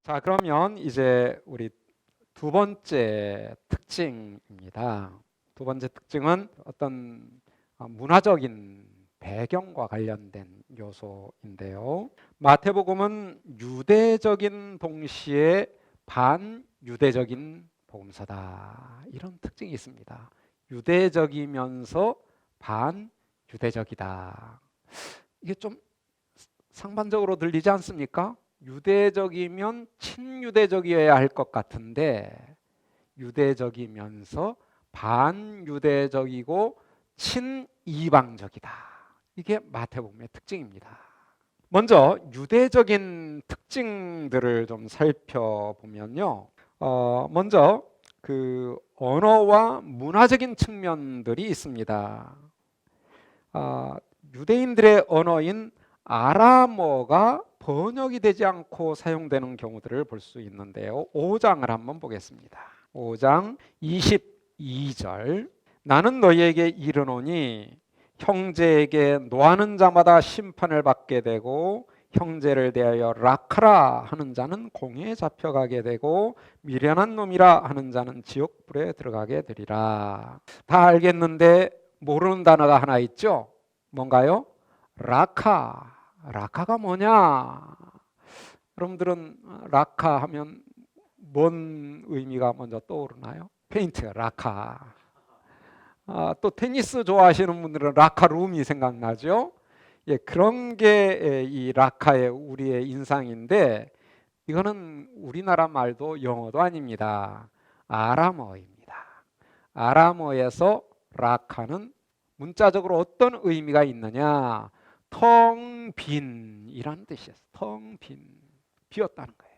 자, 그러면 이제 우리 두 번째 특징입니다. 두 번째 특징은 어떤 문화적인 배경과 관련된 요소인데요. 마태복음은 유대적인 동시에 반유대적인 복음서다. 이런 특징이 있습니다. 유대적이면서 반유대적이다. 이게 좀 상반적으로 들리지 않습니까? 유대적이면 친유대적이어야 할 것 같은데 유대적이면서 반유대적이고 친이방적이다. 이게 마태복음의 특징입니다. 먼저 유대적인 특징들을 좀 살펴보면요. 먼저 그 언어와 문화적인 측면들이 있습니다. 유대인들의 언어인 아람어가 번역이 되지 않고 사용되는 경우들을 볼 수 있는데요. 5장을 한번 보겠습니다. 5장 22절 나는 너희에게 이르노니 형제에게 노하는 자마다 심판을 받게 되고 형제를 대하여 락하라 하는 자는 공에 잡혀가게 되고 미련한 놈이라 하는 자는 지옥불에 들어가게 되리라. 다 알겠는데 모르는 단어가 하나 있죠? 뭔가요? 라카. 라카가 뭐냐? 여러분들은 라카 하면 뭔 의미가 먼저 떠오르나요? 페인트, 라카. 또 테니스 좋아하시는 분들은 라카룸이 생각나죠? 예, 그런 게 이 라카의 우리의 인상인데 이거는 우리나라 말도 영어도 아닙니다. 아람어입니다. 아람어에서 라카는 문자적으로 어떤 의미가 있느냐? 텅 빈이라는 뜻이었어요. 텅 빈, 비었다는 거예요.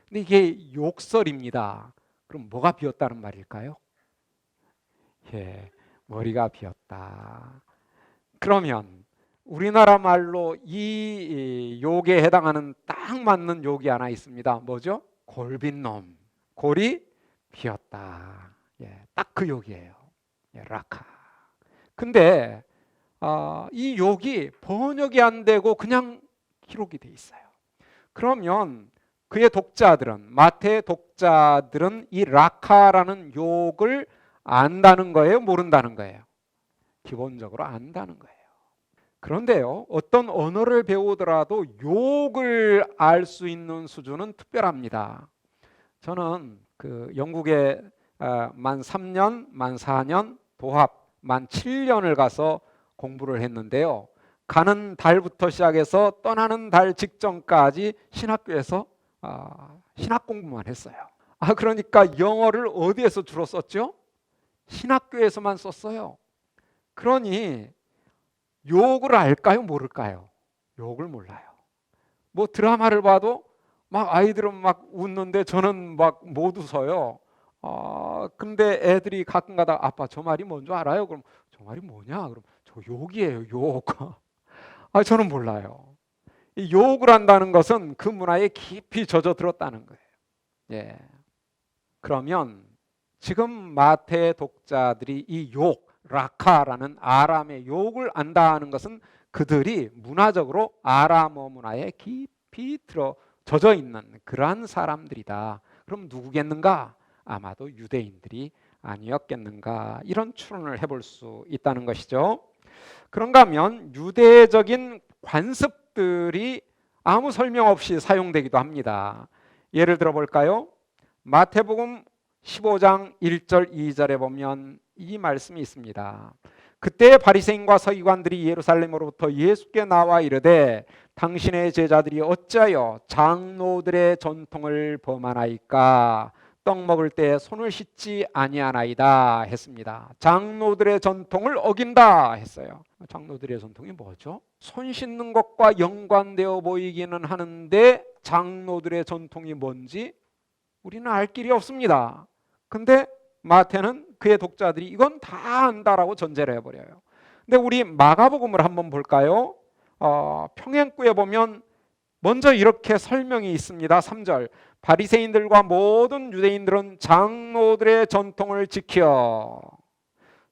근데 이게 욕설입니다. 그럼 뭐가 비었다는 말일까요? 예, 머리가 비었다. 그러면 우리나라 말로 이 욕에 해당하는 딱 맞는 욕이 하나 있습니다. 뭐죠? 골빈 놈, 골이 비었다. 예, 딱 그 욕이에요. 예, 라카. 근데 이 욕이 번역이 안 되고 그냥 기록이 돼 있어요. 그러면 그의 독자들은 마태의 독자들은 이 라카라는 욕을 안다는 거예요? 모른다는 거예요? 기본적으로 안다는 거예요. 그런데요, 어떤 언어를 배우더라도 욕을 알 수 있는 수준은 특별합니다. 저는 그 영국에 만 3년, 만 4년, 도합 만 7년을 가서 공부를 했는데요. 가는 달부터 시작해서 떠나는 달 직전까지 신학교에서 신학 공부만 했어요. 그러니까 영어를 어디에서 주로 썼죠? 신학교에서만 썼어요. 그러니 욕을 알까요? 모를까요? 욕을 몰라요. 뭐 드라마를 봐도 막 아이들은 막 웃는데 저는 막 못 웃어요. 근데 애들이 가끔가다 아빠 저 말이 뭔 줄 알아요? 그럼 저 말이 뭐냐? 그럼 저 욕이에요, 욕. 저는 몰라요. 이 욕을 한다는 것은 그 문화에 깊이 젖어들었다는 거예요. 예. 그러면 지금 마태 독자들이 이 욕, 라카라는 아람의 욕을 안다는 것은 그들이 문화적으로 아람어 문화에 깊이 젖어 있는 그러한 사람들이다. 그럼 누구겠는가? 아마도 유대인들이 아니었겠는가? 이런 추론을 해볼 수 있다는 것이죠. 그런가 하면 유대적인 관습들이 아무 설명 없이 사용되기도 합니다. 예를 들어 볼까요? 마태복음 15장 1절 2절에 보면 이 말씀이 있습니다. 그때 바리새인과 서기관들이 예루살렘으로부터 예수께 나와 이르되 당신의 제자들이 어찌하여 장로들의 전통을 범하나이까? 떡 먹을 때 손을 씻지 아니하나이다 했습니다. 장로들의 전통을 어긴다 했어요. 장로들의 전통이 뭐죠? 손 씻는 것과 연관되어 보이기는 하는데 장로들의 전통이 뭔지 우리는 알 길이 없습니다. 근데 마태는 그의 독자들이 이건 다 안다라고 전제를 해버려요. 근데 우리 마가복음을 한번 볼까요? 평행구에 보면 먼저 이렇게 설명이 있습니다. 3절 바리새인들과 모든 유대인들은 장로들의 전통을 지켜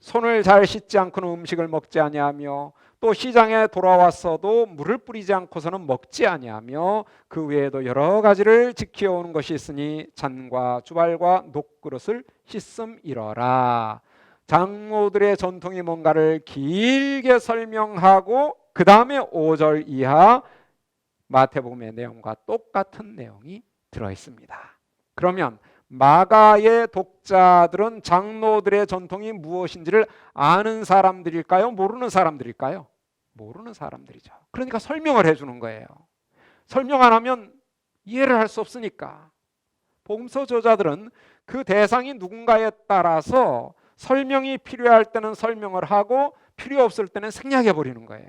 손을 잘 씻지 않고는 음식을 먹지 아니하며 또 시장에 돌아왔어도 물을 뿌리지 않고서는 먹지 아니하며 그 외에도 여러 가지를 지켜오는 것이 있으니 잔과 주발과 녹그릇을 씻음이러라. 장로들의 전통이 뭔가를 길게 설명하고 그 다음에 5절 이하 마태복음의 내용과 똑같은 내용이 들어있습니다. 그러면 마가의 독자들은 장로들의 전통이 무엇인지를 아는 사람들일까요? 모르는 사람들일까요? 모르는 사람들이죠. 그러니까 설명을 해주는 거예요. 설명 안 하면 이해를 할 수 없으니까. 복음서 저자들은 그 대상이 누군가에 따라서 설명이 필요할 때는 설명을 하고 필요 없을 때는 생략해 버리는 거예요.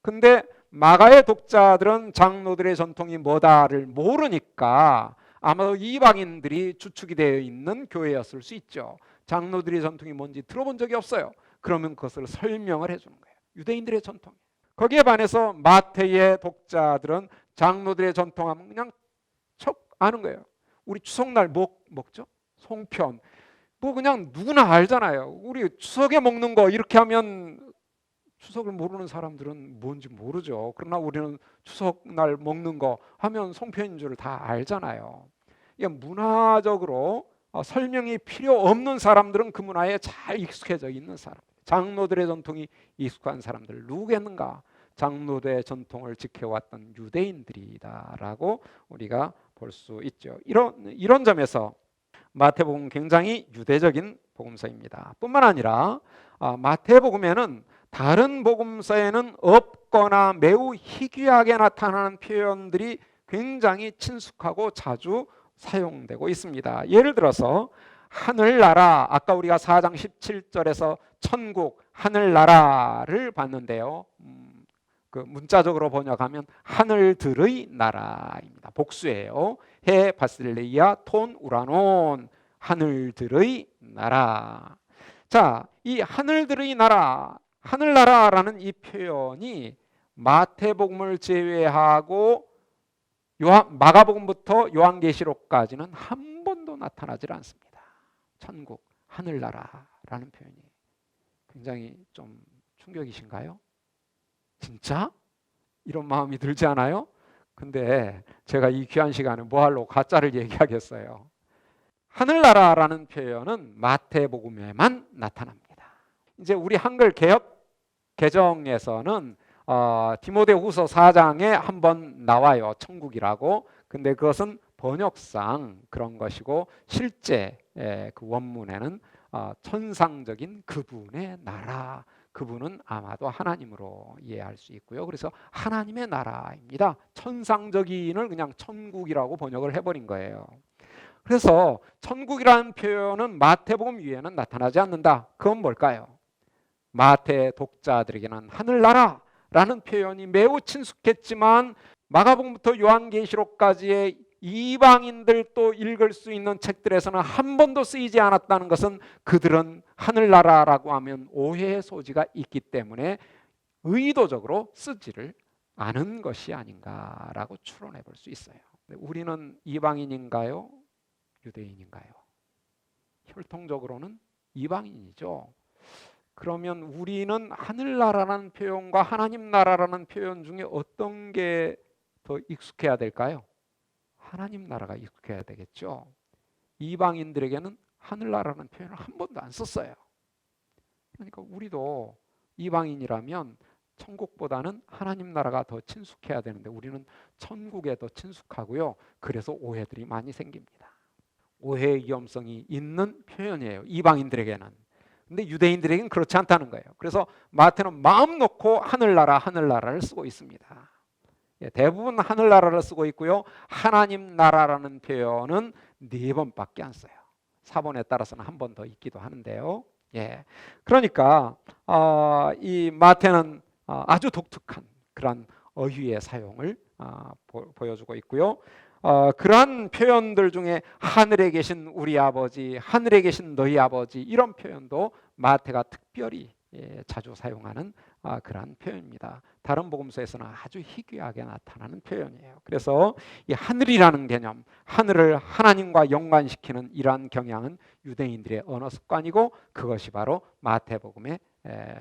근데 마가의 독자들은 장로들의 전통이 뭐다를 모르니까 아마도 이방인들이 주축이 되어 있는 교회였을 수 있죠. 장로들의 전통이 뭔지 들어본 적이 없어요. 그러면 그것을 설명을 해주는 거예요. 유대인들의 전통. 거기에 반해서 마태의 독자들은 장로들의 전통하면 그냥 척 아는 거예요. 우리 추석날 먹죠? 송편. 뭐 그냥 누구나 알잖아요. 우리 추석에 먹는 거 이렇게 하면 추석을 모르는 사람들은 뭔지 모르죠. 그러나 우리는 추석날 먹는 거 하면 송편인 줄 다 알잖아요. 이게 문화적으로 설명이 필요 없는 사람들은 그 문화에 잘 익숙해져 있는 사람. 장로들의 전통이 익숙한 사람들 누구겠는가? 장로들의 전통을 지켜왔던 유대인들이다라고 우리가 볼 수 있죠. 이런 점에서 마태복음 굉장히 유대적인 복음서입니다. 뿐만 아니라 마태복음에는 다른 복음서에는 없거나 매우 희귀하게 나타나는 표현들이 굉장히 친숙하고 자주 사용되고 있습니다. 예를 들어서 하늘나라, 아까 우리가 4장 17절에서 천국, 하늘나라를 봤는데요. 그 문자적으로 번역하면 하늘들의 나라입니다. 복수예요. 해 바실레이아 톤 우라논, 하늘들의 나라. 자, 이 하늘들의 나라, 하늘나라라는 이 표현이 마태복음을 제외하고 마가복음부터 요한계시록까지는 한 번도 나타나질 않습니다. 천국, 하늘나라라는 표현이 굉장히 좀 충격이신가요? 진짜? 이런 마음이 들지 않아요? 근데 제가 이 귀한 시간에 뭐하러 가짜를 얘기하겠어요. 하늘나라라는 표현은 마태복음에만 나타납니다. 이제 우리 한글 개역 개정에서는 디모데후서 4장에 한번 나와요. 천국이라고. 근데 그것은 번역상 그런 것이고 실제 그 원문에는 천상적인 그분의 나라, 그분은 아마도 하나님으로 이해할 수 있고요. 그래서 하나님의 나라입니다. 천상적인을 그냥 천국이라고 번역을 해버린 거예요. 그래서 천국이라는 표현은 마태복음 위에는 나타나지 않는다. 그건 뭘까요? 마태 독자들에게는 하늘나라라는 표현이 매우 친숙했지만 마가복음부터 요한계시록까지의 이방인들도 읽을 수 있는 책들에서는 한 번도 쓰이지 않았다는 것은 그들은 하늘나라라고 하면 오해의 소지가 있기 때문에 의도적으로 쓰지를 않은 것이 아닌가라고 추론해 볼 수 있어요. 우리는 이방인인가요? 유대인인가요? 혈통적으로는 이방인이죠. 그러면 우리는 하늘나라라는 표현과 하나님 나라라는 표현 중에 어떤 게 더 익숙해야 될까요? 하나님 나라가 익숙해야 되겠죠. 이방인들에게는 하늘나라라는 표현을 한 번도 안 썼어요. 그러니까 우리도 이방인이라면 천국보다는 하나님 나라가 더 친숙해야 되는데 우리는 천국에 더 친숙하고요. 그래서 오해들이 많이 생깁니다. 오해의 위험성이 있는 표현이에요. 이방인들에게는. 근데 유대인들에게는 그렇지 않다는 거예요. 그래서 마태는 마음 놓고 하늘나라를 쓰고 있습니다. 대부분 하늘나라를 쓰고 있고요. 하나님 나라라는 표현은 4번밖에 안 써요. 사본에 따라서는 한 번 더 있기도 하는데요. 그러니까 이 마태는 아주 독특한 그런 어휘의 사용을 보여주고 있고요. 그러한 표현들 중에 하늘에 계신 우리 아버지, 하늘에 계신 너희 아버지 이런 표현도 마태가 특별히 자주 사용하는 그러한 표현입니다. 다른 복음서에서는 아주 희귀하게 나타나는 표현이에요. 그래서 이 하늘이라는 개념, 하늘을 하나님과 연관시키는 이러한 경향은 유대인들의 언어 습관이고 그것이 바로 마태복음의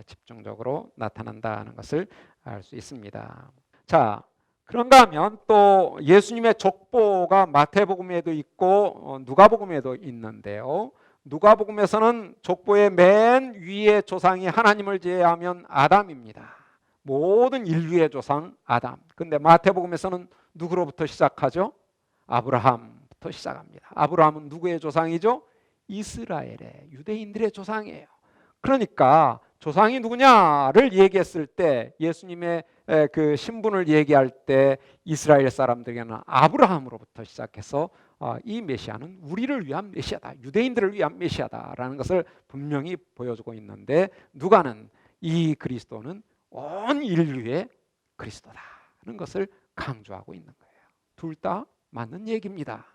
집중적으로 나타난다는 것을 알 수 있습니다. 자, 그런가 하면 또 예수님의 족보가 마태복음에도 있고 누가복음에도 있는데요. 누가복음에서는 족보의 맨 위에 조상이 하나님을 제외하면 아담입니다. 모든 인류의 조상 아담. 근데 마태복음에서는 누구로부터 시작하죠? 아브라함부터 시작합니다. 아브라함은 누구의 조상이죠? 이스라엘의 유대인들의 조상이에요. 그러니까 조상이 누구냐를 얘기했을 때 예수님의 그 신분을 얘기할 때 이스라엘 사람들에게는 아브라함으로부터 시작해서 이 메시아는 우리를 위한 메시아다, 유대인들을 위한 메시아다라는 것을 분명히 보여주고 있는데 누가는 이 그리스도는 온 인류의 그리스도다는 것을 강조하고 있는 거예요. 둘 다 맞는 얘기입니다.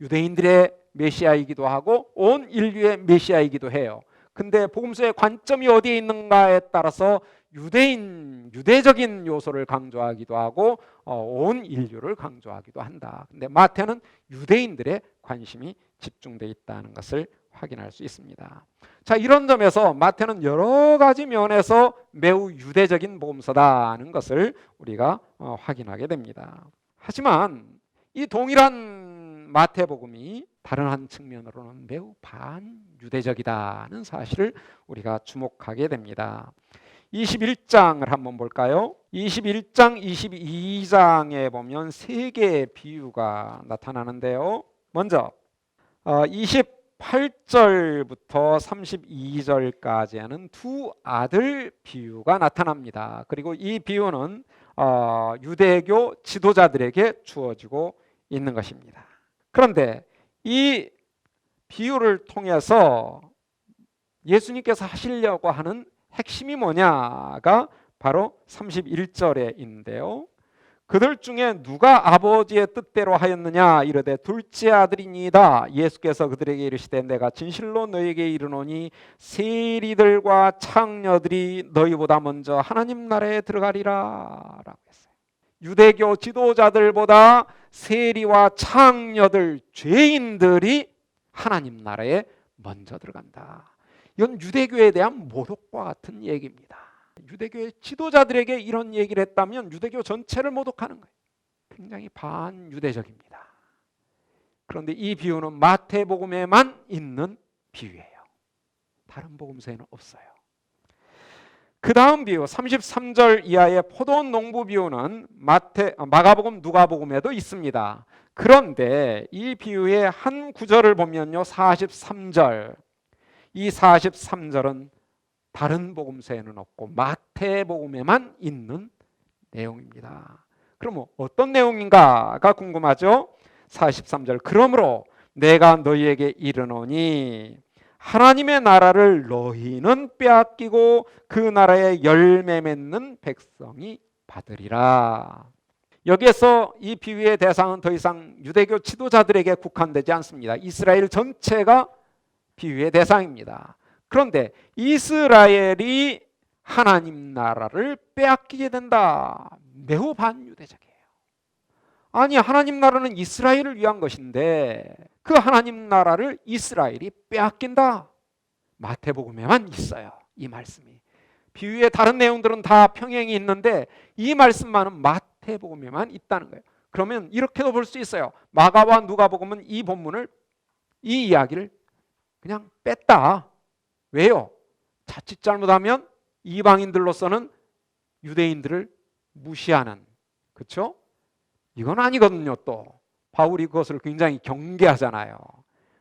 유대인들의 메시아이기도 하고 온 인류의 메시아이기도 해요. 근데 복음서의 관점이 어디에 있는가에 따라서 유대적인 요소를 강조하기도 하고 온 인류를 강조하기도 한다. 근데 마태는 유대인들의 관심이 집중되어 있다는 것을 확인할 수 있습니다. 자, 이런 점에서 마태는 여러 가지 면에서 매우 유대적인 복음서다는 것을 우리가 확인하게 됩니다. 하지만 이 동일한 마태복음이 다른 한 측면으로는 매우 반유대적이다는 사실을 우리가 주목하게 됩니다. 21장을 한번 볼까요? 21장, 22장에 보면 세 개의 비유가 나타나는데요. 먼저 28절부터 32절까지는 두 아들 비유가 나타납니다. 그리고 이 비유는 유대교 지도자들에게 주어지고 있는 것입니다. 그런데 이 비유를 통해서 예수님께서 하시려고 하는 핵심이 뭐냐가 바로 31절에 있는데요. 그들 중에 누가 아버지의 뜻대로 하였느냐 이르되 둘째 아들이니이다. 예수께서 그들에게 이르시되 내가 진실로 너에게 이르노니 세리들과 창녀들이 너희보다 먼저 하나님 나라에 들어가리라 라고 했어요. 유대교 지도자들보다 세리와 창녀들, 죄인들이 하나님 나라에 먼저 들어간다. 이건 유대교에 대한 모독과 같은 얘기입니다. 유대교의 지도자들에게 이런 얘기를 했다면 유대교 전체를 모독하는 거예요. 굉장히 반유대적입니다. 그런데 이 비유는 마태복음에만 있는 비유예요. 다른 복음서에는 없어요. 그 다음 비유 33절 이하의 포도 농부 비유는 마가복음, 누가복음에도 있습니다. 그런데 이 비유의 한 구절을 보면요, 43절. 이 43절은 다른 복음서에는 없고 마태복음에만 있는 내용입니다. 그럼 어떤 내용인가가 궁금하죠? 43절. 그러므로 내가 너희에게 이르노니 하나님의 나라를 너희는 빼앗기고 그 나라의 열매 맺는 백성이 받으리라. 여기에서 이 비유의 대상은 더 이상 유대교 지도자들에게 국한되지 않습니다. 이스라엘 전체가 비유의 대상입니다. 그런데 이스라엘이 하나님 나라를 빼앗기게 된다. 매우 반유대적이에요. 아니, 하나님 나라는 이스라엘을 위한 것인데 그 하나님 나라를 이스라엘이 빼앗긴다. 마태복음에만 있어요, 이 말씀이. 비유의 다른 내용들은 다 평행이 있는데 이 말씀만은 마태복음에만 있다는 거예요. 그러면 이렇게도 볼 수 있어요. 마가와 누가복음은 이 본문을, 이 이야기를 그냥 뺐다. 왜요? 자칫 잘못하면 이방인들로서는 유대인들을 무시하는, 그렇죠? 이건 아니거든요. 또 바울이 그것을 굉장히 경계하잖아요.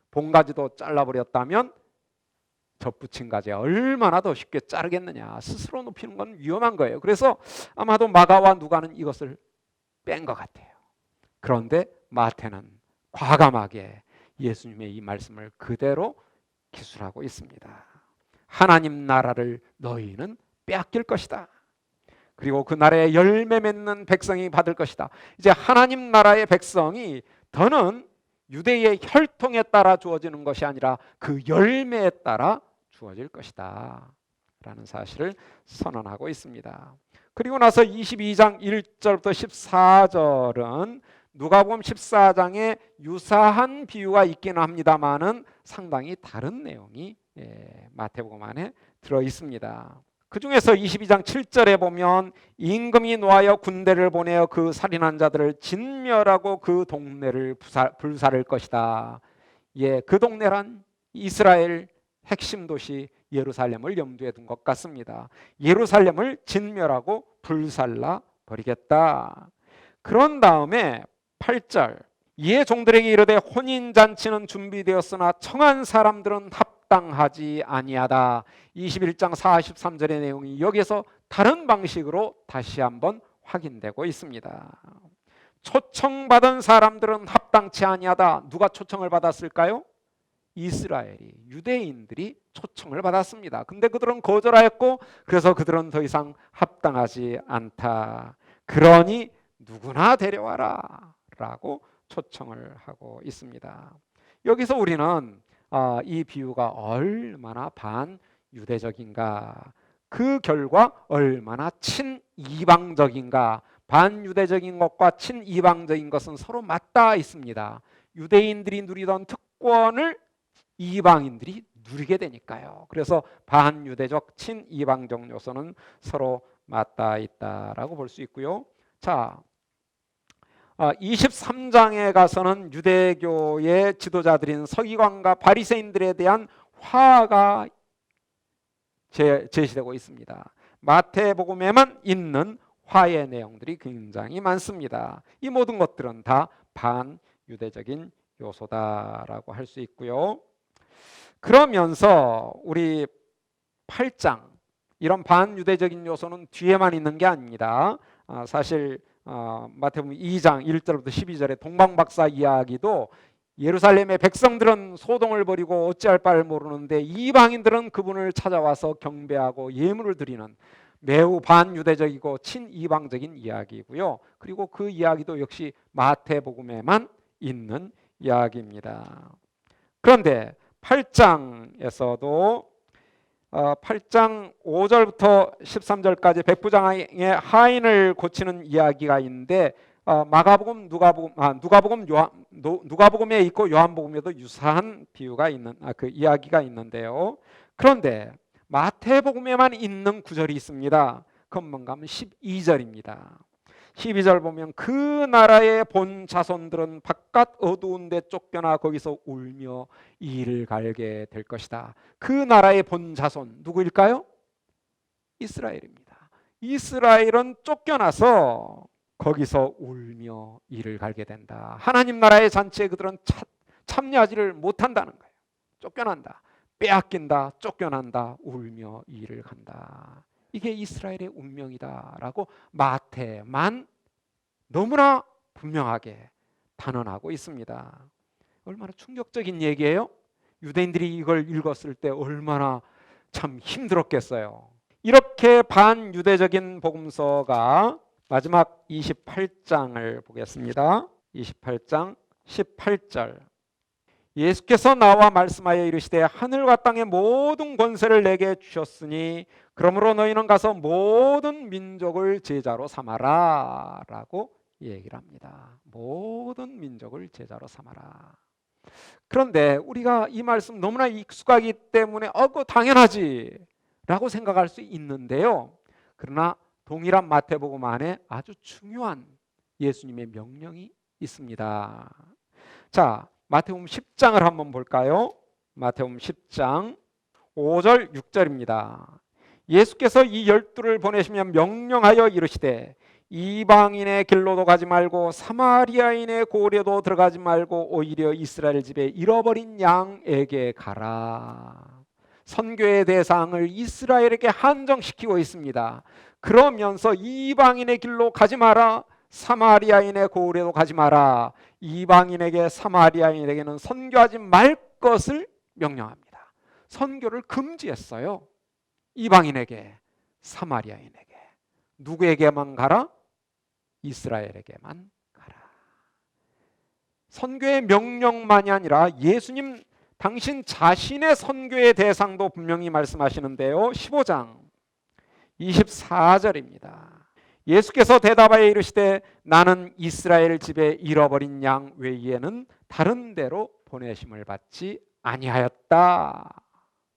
봉가지도 잘라버렸다면 접붙인 가지 얼마나 더 쉽게 자르겠느냐. 스스로 높이는 건 위험한 거예요. 그래서 아마도 마가와 누가는 이것을 뺀 것 같아요. 그런데 마태는 과감하게 예수님의 이 말씀을 그대로 기술하고 있습니다. 하나님 나라를 너희는 빼앗길 것이다. 그리고 그 나라의 열매 맺는 백성이 받을 것이다. 이제 하나님 나라의 백성이 더는 유대의 혈통에 따라 주어지는 것이 아니라 그 열매에 따라 주어질 것이다 라는 사실을 선언하고 있습니다. 그리고 나서 22장 1절부터 14절은 누가복음 14장에 유사한 비유가 있기는 합니다만은 상당히 다른 내용이 마태복음 안에 들어 있습니다. 그 중에서 22장 7절에 보면 임금이 노하여 군대를 보내어 그 살인한 자들을 진멸하고 그 동네를 불살을 것이다. 예, 그 동네란 이스라엘 핵심 도시 예루살렘을 염두에 둔 것 같습니다. 예루살렘을 진멸하고 불살라 버리겠다. 그런 다음에 8절 이에 종들에게 이르되 혼인잔치는 준비되었으나 청한 사람들은 합당하지 아니하다. 21장 43절의 내용이 여기서 다른 방식으로 다시 한번 확인되고 있습니다. 초청받은 사람들은 합당치 아니하다. 누가 초청을 받았을까요? 이스라엘이, 유대인들이 초청을 받았습니다. 근데 그들은 거절하였고 그래서 그들은 더 이상 합당하지 않다. 그러니 누구나 데려와라 라고 초청을 하고 있습니다. 여기서 우리는 이 비유가 얼마나 반유대적인가, 그 결과 얼마나 친이방적인가. 반유대적인 것과 친이방적인 것은 서로 맞닿아 있습니다. 유대인들이 누리던 특권을 이방인들이 누리게 되니까요. 그래서 반유대적 친이방적 요소는 서로 맞닿아 있다라고 볼 수 있고요. 자, 23장에 가서는 유대교의 지도자들인 서기관과 바리새인들에 대한 화가 제시되고 있습니다. 마태복음에만 있는 화의 내용들이 굉장히 많습니다. 이 모든 것들은 다 반유대적인 요소다라고 할 수 있고요. 그러면서 우리 8장 이런 반유대적인 요소는 뒤에만 있는 게 아닙니다. 사실 마태복음 2장 1절부터 12절의 동방박사 이야기도 예루살렘의 백성들은 소동을 벌이고 어찌할 바를 모르는데 이방인들은 그분을 찾아와서 경배하고 예물을 드리는 매우 반유대적이고 친이방적인 이야기고요. 그리고 그 이야기도 역시 마태복음에만 있는 이야기입니다. 그런데 8장에서도 8장 5절부터 13절까지 백부장의 하인을 고치는 이야기가 있는데 마가복음, 누가복음에 있고 요한복음에도 유사한 비유가 있는 그 이야기가 있는데요. 그런데 마태복음에만 있는 구절이 있습니다. 그건 뭔가 하면 12절입니다. 12절 보면 그 나라의 본 자손들은 바깥 어두운 데 쫓겨나 거기서 울며 이를 갈게 될 것이다. 그 나라의 본 자손 누구일까요? 이스라엘입니다. 이스라엘은 쫓겨나서 거기서 울며 이를 갈게 된다. 하나님 나라의 잔치에 그들은 참여하지를 못한다는 거예요. 쫓겨난다, 빼앗긴다, 쫓겨난다, 울며 이를 간다. 이게 이스라엘의 운명이다라고 마태만 너무나 분명하게 단언하고 있습니다. 얼마나 충격적인 얘기예요? 유대인들이 이걸 읽었을 때 얼마나 참 힘들었겠어요. 이렇게 반유대적인 복음서가 마지막 28장을 보겠습니다. 28장 18절 예수께서 나와 말씀하여 이르시되 하늘과 땅의 모든 권세를 내게 주셨으니 그러므로 너희는 가서 모든 민족을 제자로 삼아라 라고 얘기를 합니다. 모든 민족을 제자로 삼아라. 그런데 우리가 이 말씀 너무나 익숙하기 때문에 그거 당연하지 라고 생각할 수 있는데요. 그러나 동일한 마태복음 안에 아주 중요한 예수님의 명령이 있습니다. 자, 마태복음 10장을 한번 볼까요? 마태복음 10장 5절 6절입니다. 예수께서 이 12를 보내시며 명령하여 이르시되 이방인의 길로도 가지 말고 사마리아인의 고래도 들어가지 말고 오히려 이스라엘 집에 잃어버린 양에게 가라. 선교의 대상을 이스라엘에게 한정시키고 있습니다. 그러면서 이방인의 길로 가지 마라. 사마리아인의 고을에도 가지 마라. 이방인에게 사마리아인에게는 선교하지 말 것을 명령합니다. 선교를 금지했어요. 이방인에게, 사마리아인에게. 누구에게만 가라? 이스라엘에게만 가라. 선교의 명령만이 아니라 예수님 당신 자신의 선교의 대상도 분명히 말씀하시는데요. 15장 24절입니다. 예수께서 대답하여 이르시되 나는 이스라엘 집에 잃어버린 양 외에는 다른 데로 보내심을 받지 아니하였다.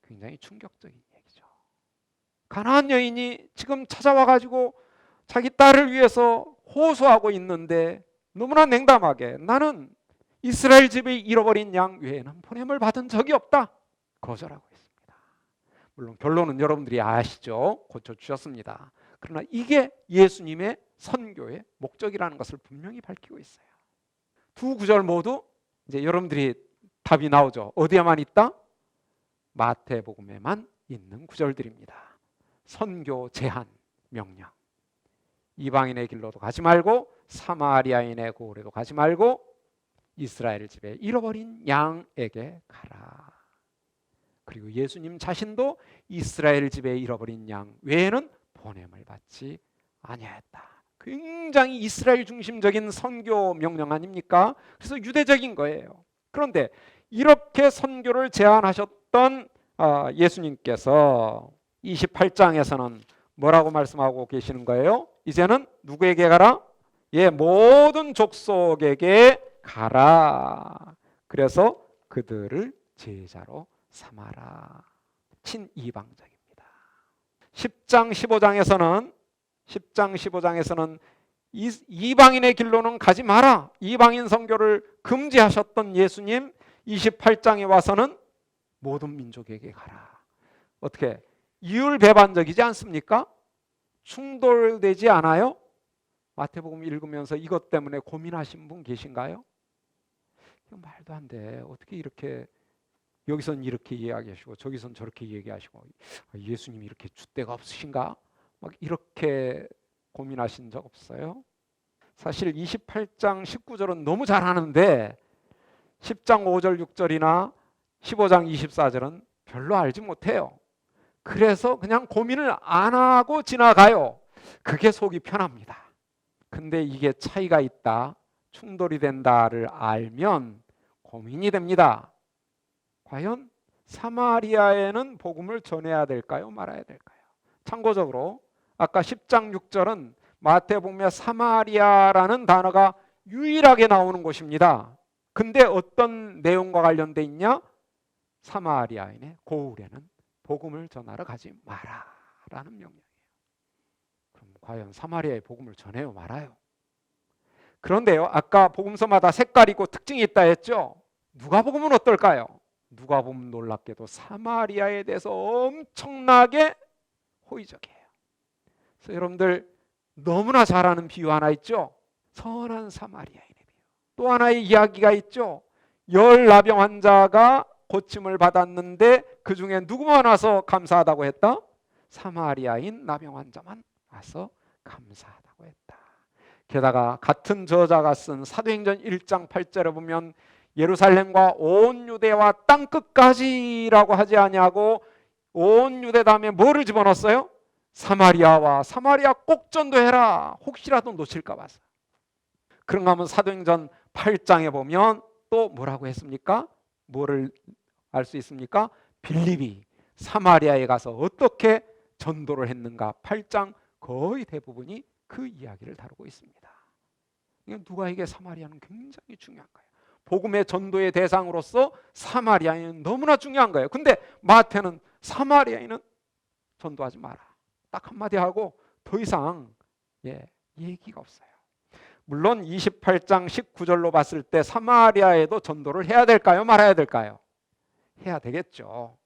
굉장히 충격적인 얘기죠. 가나안 여인이 지금 찾아와 가지고 자기 딸을 위해서 호소하고 있는데 너무나 냉담하게 나는 이스라엘 집의 잃어버린 양 외에는 보냄을 받은 적이 없다 거절하고 있습니다. 물론 결론은 여러분들이 아시죠? 고쳐주셨습니다. 그러나 이게 예수님의 선교의 목적이라는 것을 분명히 밝히고 있어요. 두 구절 모두 이제 여러분들이 답이 나오죠. 어디에만 있다? 마태복음에만 있는 구절들입니다. 선교 제한 명령. 이방인의 길로도 가지 말고 사마리아인의 고을에도 가지 말고 이스라엘 집에 잃어버린 양에게 가라. 그리고 예수님 자신도 이스라엘 집에 잃어버린 양 외에는 보냄을 받지 아니하였다. 굉장히 이스라엘 중심적인 선교 명령 아닙니까? 그래서 유대적인 거예요. 그런데 이렇게 선교를 제안하셨던 예수님께서 28장에서는 뭐라고 말씀하고 계시는 거예요? 이제는 누구에게 가라? 모든 족속에게 가라. 그래서 그들을 제자로 삼아라. 친이방적입니다. 10장 15장에서는 이방인의 길로는 가지 마라. 이방인 선교를 금지하셨던 예수님 28장에 와서는 모든 민족에게 가라. 어떻게? 이율배반적이지 않습니까? 충돌되지 않아요? 마태복음 읽으면서 이것 때문에 고민하신 분 계신가요? 말도 안 돼. 어떻게 이렇게 여기선 이렇게 이야기하시고 저기선 저렇게 얘기하시고 예수님이 이렇게 줏대가 없으신가? 막 이렇게 고민하신 적 없어요? 사실 28장 19절은 너무 잘하는데 10장 5절 6절이나 15장 24절은 별로 알지 못해요. 그래서 그냥 고민을 안 하고 지나가요. 그게 속이 편합니다. 근데 이게 차이가 있다, 충돌이 된다를 알면 고민이 됩니다. 과연 사마리아에는 복음을 전해야 될까요? 말아야 될까요? 참고적으로 아까 10장 6절은 마태복음에 사마리아라는 단어가 유일하게 나오는 곳입니다. 근데 어떤 내용과 관련돼 있냐? 사마리아인의 고을에는 복음을 전하러 가지 마라 라는 명령이에요. 그럼 과연 사마리아의 복음을 전해요, 말아요? 그런데요, 아까 복음서마다 색깔이 있고 특징이 있다 했죠? 누가복음은 어떨까요? 누가복음 놀랍게도 사마리아에 대해서 엄청나게 호의적이에요. 그래서 여러분들 너무나 잘 아는 비유 하나 있죠? 선한 사마리아인의 비유. 또 하나의 이야기가 있죠? 열 나병 환자가 고침을 받았는데 그 중에 누구만 와서 감사하다고 했다? 사마리아인 나병 환자만 와서 감사하다고 했다. 게다가 같은 저자가 쓴 사도행전 1장 8절에 보면 예루살렘과 온 유대와 땅 끝까지라고 하지 아니하고 온 유대 다음에 뭐를 집어넣었어요? 사마리아와 사마리아 꼭 전도해라. 혹시라도 놓칠까 봐서. 그런가 하면 사도행전 8장에 보면 또 뭐라고 했습니까? 뭐를 알 수 있습니까? 빌립이 사마리아에 가서 어떻게 전도를 했는가. 8장 거의 대부분이 그 이야기를 다루고 있습니다. 누가에게 사마리아는 굉장히 중요한 거예요. 복음의 전도의 대상으로서 사마리아인은 너무나 중요한 거예요. 근데 마태는 사마리아인은 전도하지 마라. 딱 한마디 하고 더 이상 얘기가 없어요. 물론 28장 19절로 봤을 때 사마리아에도 전도를 해야 될까요? 말아야 될까요? 해야 되겠죠.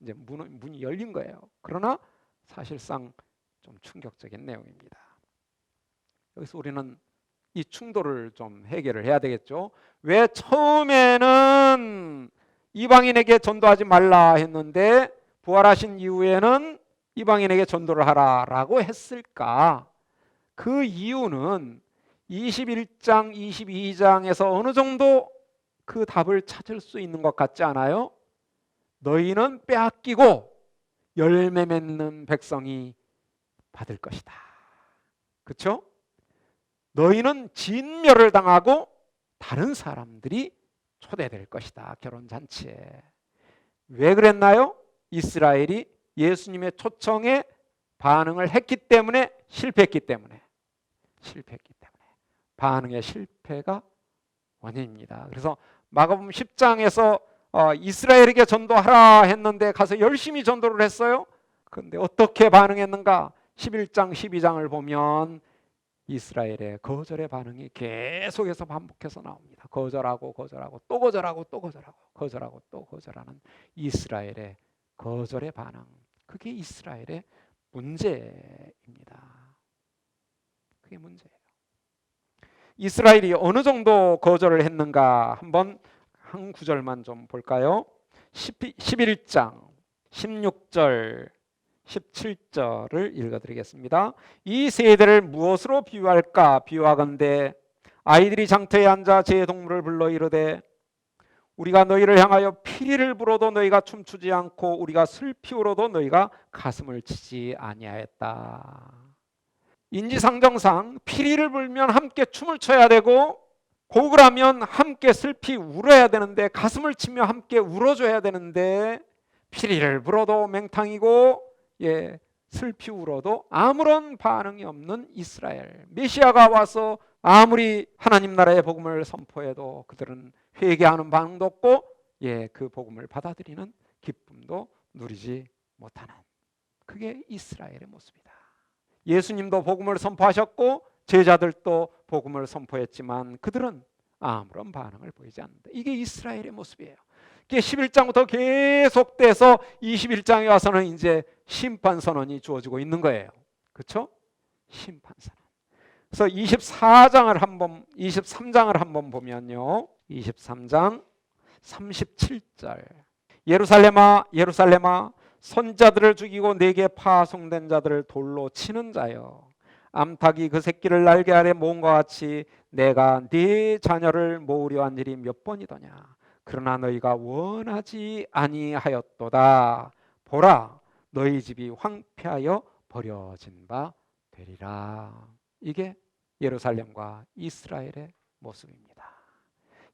이제 문이 열린 거예요. 그러나 사실상 좀 충격적인 내용입니다. 여기서 우리는 이 충돌을 좀 해결을 해야 되겠죠. 왜 처음에는 이방인에게 전도하지 말라 했는데 부활하신 이후에는 이방인에게 전도를 하라라고 했을까? 그 이유는 21장, 22장에서 어느 정도 그 답을 찾을 수 있는 것 같지 않아요? 너희는 빼앗기고 열매 맺는 백성이 받을 것이다. 그렇죠? 너희는 진멸을 당하고 다른 사람들이 초대될 것이다. 결혼잔치에. 왜 그랬나요? 이스라엘이 예수님의 초청에 반응을 했기 때문에, 실패했기 때문에. 반응의 실패가 원인입니다. 그래서 마가복음 10장에서 이스라엘에게 전도하라 했는데 가서 열심히 전도를 했어요. 그런데 어떻게 반응했는가? 11장 12장을 보면 이스라엘의 거절의 반응이 계속해서 반복해서 나옵니다. 거절하고 거절하고 또 거절하고 또 거절하고 거절하고 또 거절하는 이스라엘의 거절의 반응. 그게 이스라엘의 문제입니다. 그게 문제예요. 이스라엘이 어느 정도 거절을 했는가 한번 한 구절만 좀 볼까요? 11장 16절 17절을 읽어드리겠습니다. 이 세대를 무엇으로 비유할까? 비유하건대 아이들이 장터에 앉아 제 동물을 불러 이르되 우리가 너희를 향하여 피리를 불어도 너희가 춤추지 않고 우리가 슬피 울어도 너희가 가슴을 치지 아니하였다. 인지상정상 피리를 불면 함께 춤을 춰야 되고 곡을 하면 함께 슬피 울어야 되는데 가슴을 치며 함께 울어줘야 되는데 피리를 불어도 맹탕이고 슬피 울어도 아무런 반응이 없는 이스라엘. 메시아가 와서 아무리 하나님 나라의 복음을 선포해도 그들은 회개하는 반응도 없고 그 복음을 받아들이는 기쁨도 누리지 못하는, 그게 이스라엘의 모습이다. 예수님도 복음을 선포하셨고 제자들도 복음을 선포했지만 그들은 아무런 반응을 보이지 않는다. 이게 이스라엘의 모습이에요. 이게 11장부터 계속돼서 21장에 와서는 이제 심판 선언이 주어지고 있는 거예요. 그렇죠? 심판 선언. 그래서 23장을 한번 보면요. 23장 37절. 예루살렘아 예루살렘아 손자들을 죽이고 내게 파송된 자들을 돌로 치는 자여, 암탉이 그 새끼를 날개 아래 모은 것 같이 내가 네 자녀를 모으려 한 일이 몇 번이더냐. 그러나 너희가 원하지 아니하였도다. 보라, 너희 집이 황폐하여 버려진 바 되리라. 이게 예루살렘과 이스라엘의 모습입니다.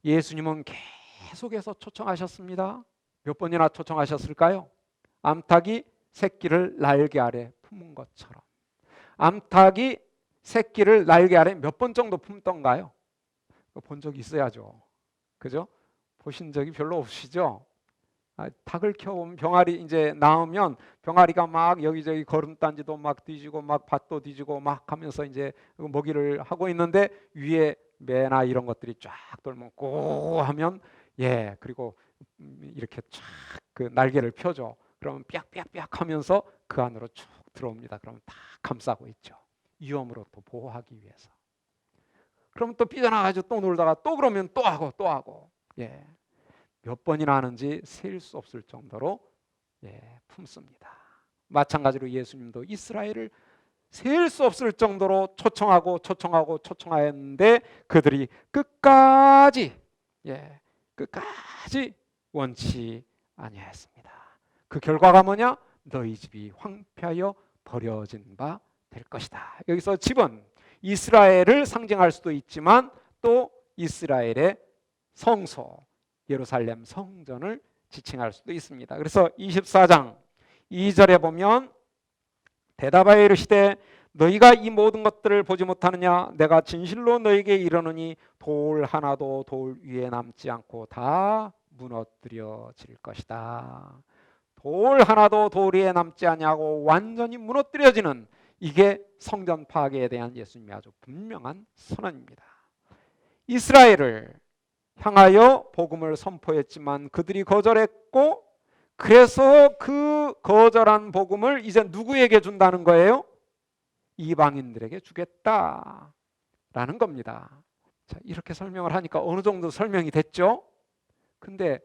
예수님은 계속해서 초청하셨습니다. 몇 번이나 초청하셨을까요? 암탉이 새끼를 날개 아래 품은 것처럼. 암탉이 새끼를 날개 아래 몇 번 정도 품던가요? 본 적이 있어야죠. 그죠? 보신 적이 별로 없으시죠? 닭을 키워보면 병아리 이제 낳으면 병아리가 막 여기저기 거름단지도 막 뒤지고 막 밭도 뒤지고 막 하면서 이제 먹이를 하고 있는데 위에 매나 이런 것들이 쫙 돌면 고 하면 그리고 이렇게 쫙 그 날개를 펴죠. 그러면 삐약삐약삐약 하면서 그 안으로 쭉 들어옵니다. 그러면 다 감싸고 있죠. 위험으로부터 보호하기 위해서. 그러면 또 삐져나가지고 또 놀다가 또 그러면 또 하고 또 하고 몇 번이나 하는지 셀 수 없을 정도로 품습니다. 마찬가지로 예수님도 이스라엘을 셀 수 없을 정도로 초청하고 초청하고 초청하였는데 그들이 끝까지 원치 아니하였습니다. 그 결과가 뭐냐? 너희 집이 황폐하여 버려진 바 될 것이다. 여기서 집은 이스라엘을 상징할 수도 있지만 또 이스라엘의 성소 예루살렘 성전을 지칭할 수도 있습니다. 그래서 24장 2절에 보면 대답하여 이르시되 너희가 이 모든 것들을 보지 못하느냐? 내가 진실로 너희에게 이르노니 돌 하나도 돌 위에 남지 않고 다 무너뜨려질 것이다. 돌 하나도 돌 위에 남지 아니하고 완전히 무너뜨려지는, 이게 성전 파괴에 대한 예수님의 아주 분명한 선언입니다. 이스라엘을 향하여 복음을 선포했지만 그들이 거절했고, 그래서 그 거절한 복음을 이제 누구에게 준다는 거예요? 이방인들에게 주겠다라는 겁니다. 자, 이렇게 설명을 하니까 어느 정도 설명이 됐죠? 근데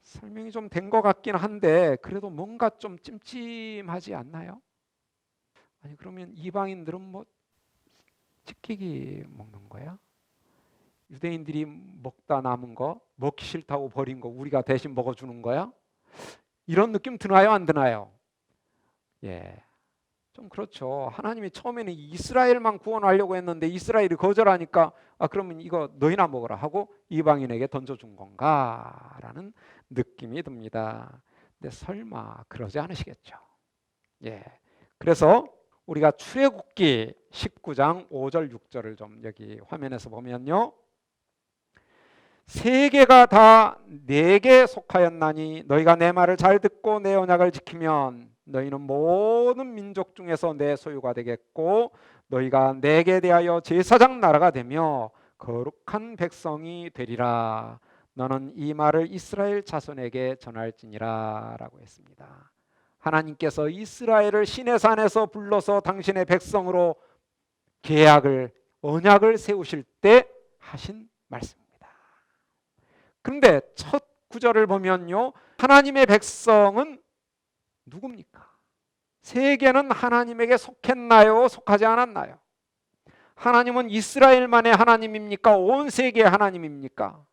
설명이 좀 된 것 같긴 한데 그래도 뭔가 좀 찜찜하지 않나요? 아니 그러면 이방인들은 뭐 찢기기 먹는 거야? 유대인들이 먹다 남은 거, 먹기 싫다고 버린 거 우리가 대신 먹어주는 거야? 이런 느낌 드나요? 안 드나요? 좀 그렇죠. 하나님이 처음에는 이스라엘만 구원하려고 했는데 이스라엘이 거절하니까 그러면 이거 너희나 먹어라 하고 이방인에게 던져준 건가라는 느낌이 듭니다. 근데 설마 그러지 않으시겠죠. 그래서 우리가 출애굽기 19장 5절 6절을 좀 여기 화면에서 보면요. 세계가 다 내게 속하였나니 너희가 내 말을 잘 듣고 내 언약을 지키면 너희는 모든 민족 중에서 내 소유가 되겠고 너희가 내게 대하여 제사장 나라가 되며 거룩한 백성이 되리라. 너는 이 말을 이스라엘 자손에게 전할지니라 라고 했습니다. 하나님께서 이스라엘을 시내산에서 불러서 당신의 백성으로 계약을, 언약을 세우실 때 하신 말씀입니다. 그런데 첫 구절을 보면요, 하나님의 백성은 누굽니까? 세계는 하나님에게 속했나요? 속하지 않았나요? 하나님은 이스라엘만의 하나님입니까? 온 세계의 하나님입니까?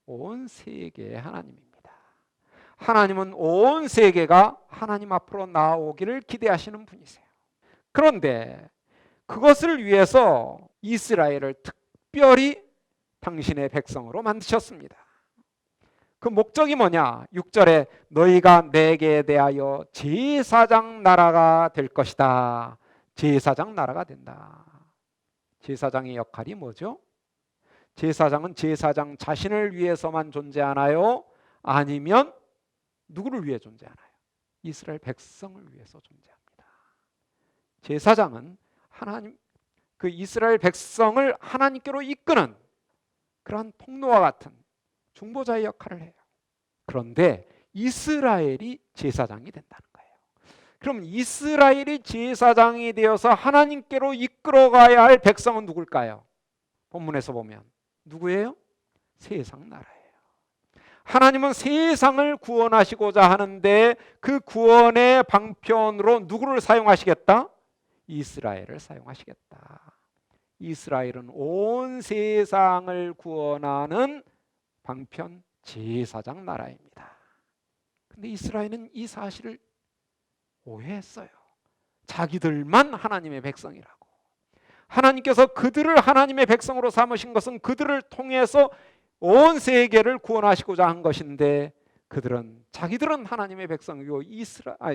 온 세계의 하나님입니다. 하나님은 온 세계가 하나님 앞으로 나오기를 기대하시는 분이세요. 그런데 그것을 위해서 이스라엘을 특별히 당신의 백성으로 만드셨습니다. 그 목적이 뭐냐? 6절에 너희가 내게 대하여 제사장 나라가 될 것이다. 제사장 나라가 된다. 제사장의 역할이 뭐죠? 제사장은 제사장 자신을 위해서만 존재하나요? 아니면 누구를 위해 존재하나요? 이스라엘 백성을 위해서 존재합니다. 제사장은 하나님, 그 이스라엘 백성을 하나님께로 이끄는 그러한 통로와 같은 중보자의 역할을 해요. 그런데 이스라엘이 제사장이 된다는 거예요. 그럼 이스라엘이 제사장이 되어서 하나님께로 이끌어가야 할 백성은 누굴까요? 본문에서 보면 누구예요? 세상 나라예요. 하나님은 세상을 구원하시고자 하는데 그 구원의 방편으로 누구를 사용하시겠다? 이스라엘을 사용하시겠다. 이스라엘은 온 세상을 구원하는 방편 제사장 나라입니다. 근데 이스라엘은 이 사실을 오해했어요. 자기들만 하나님의 백성이라고. 하나님께서 그들을 하나님의 백성으로 삼으신 것은 그들을 통해서 온 세계를 구원하시고자 한 것인데 자기들은 하나님의 백성이고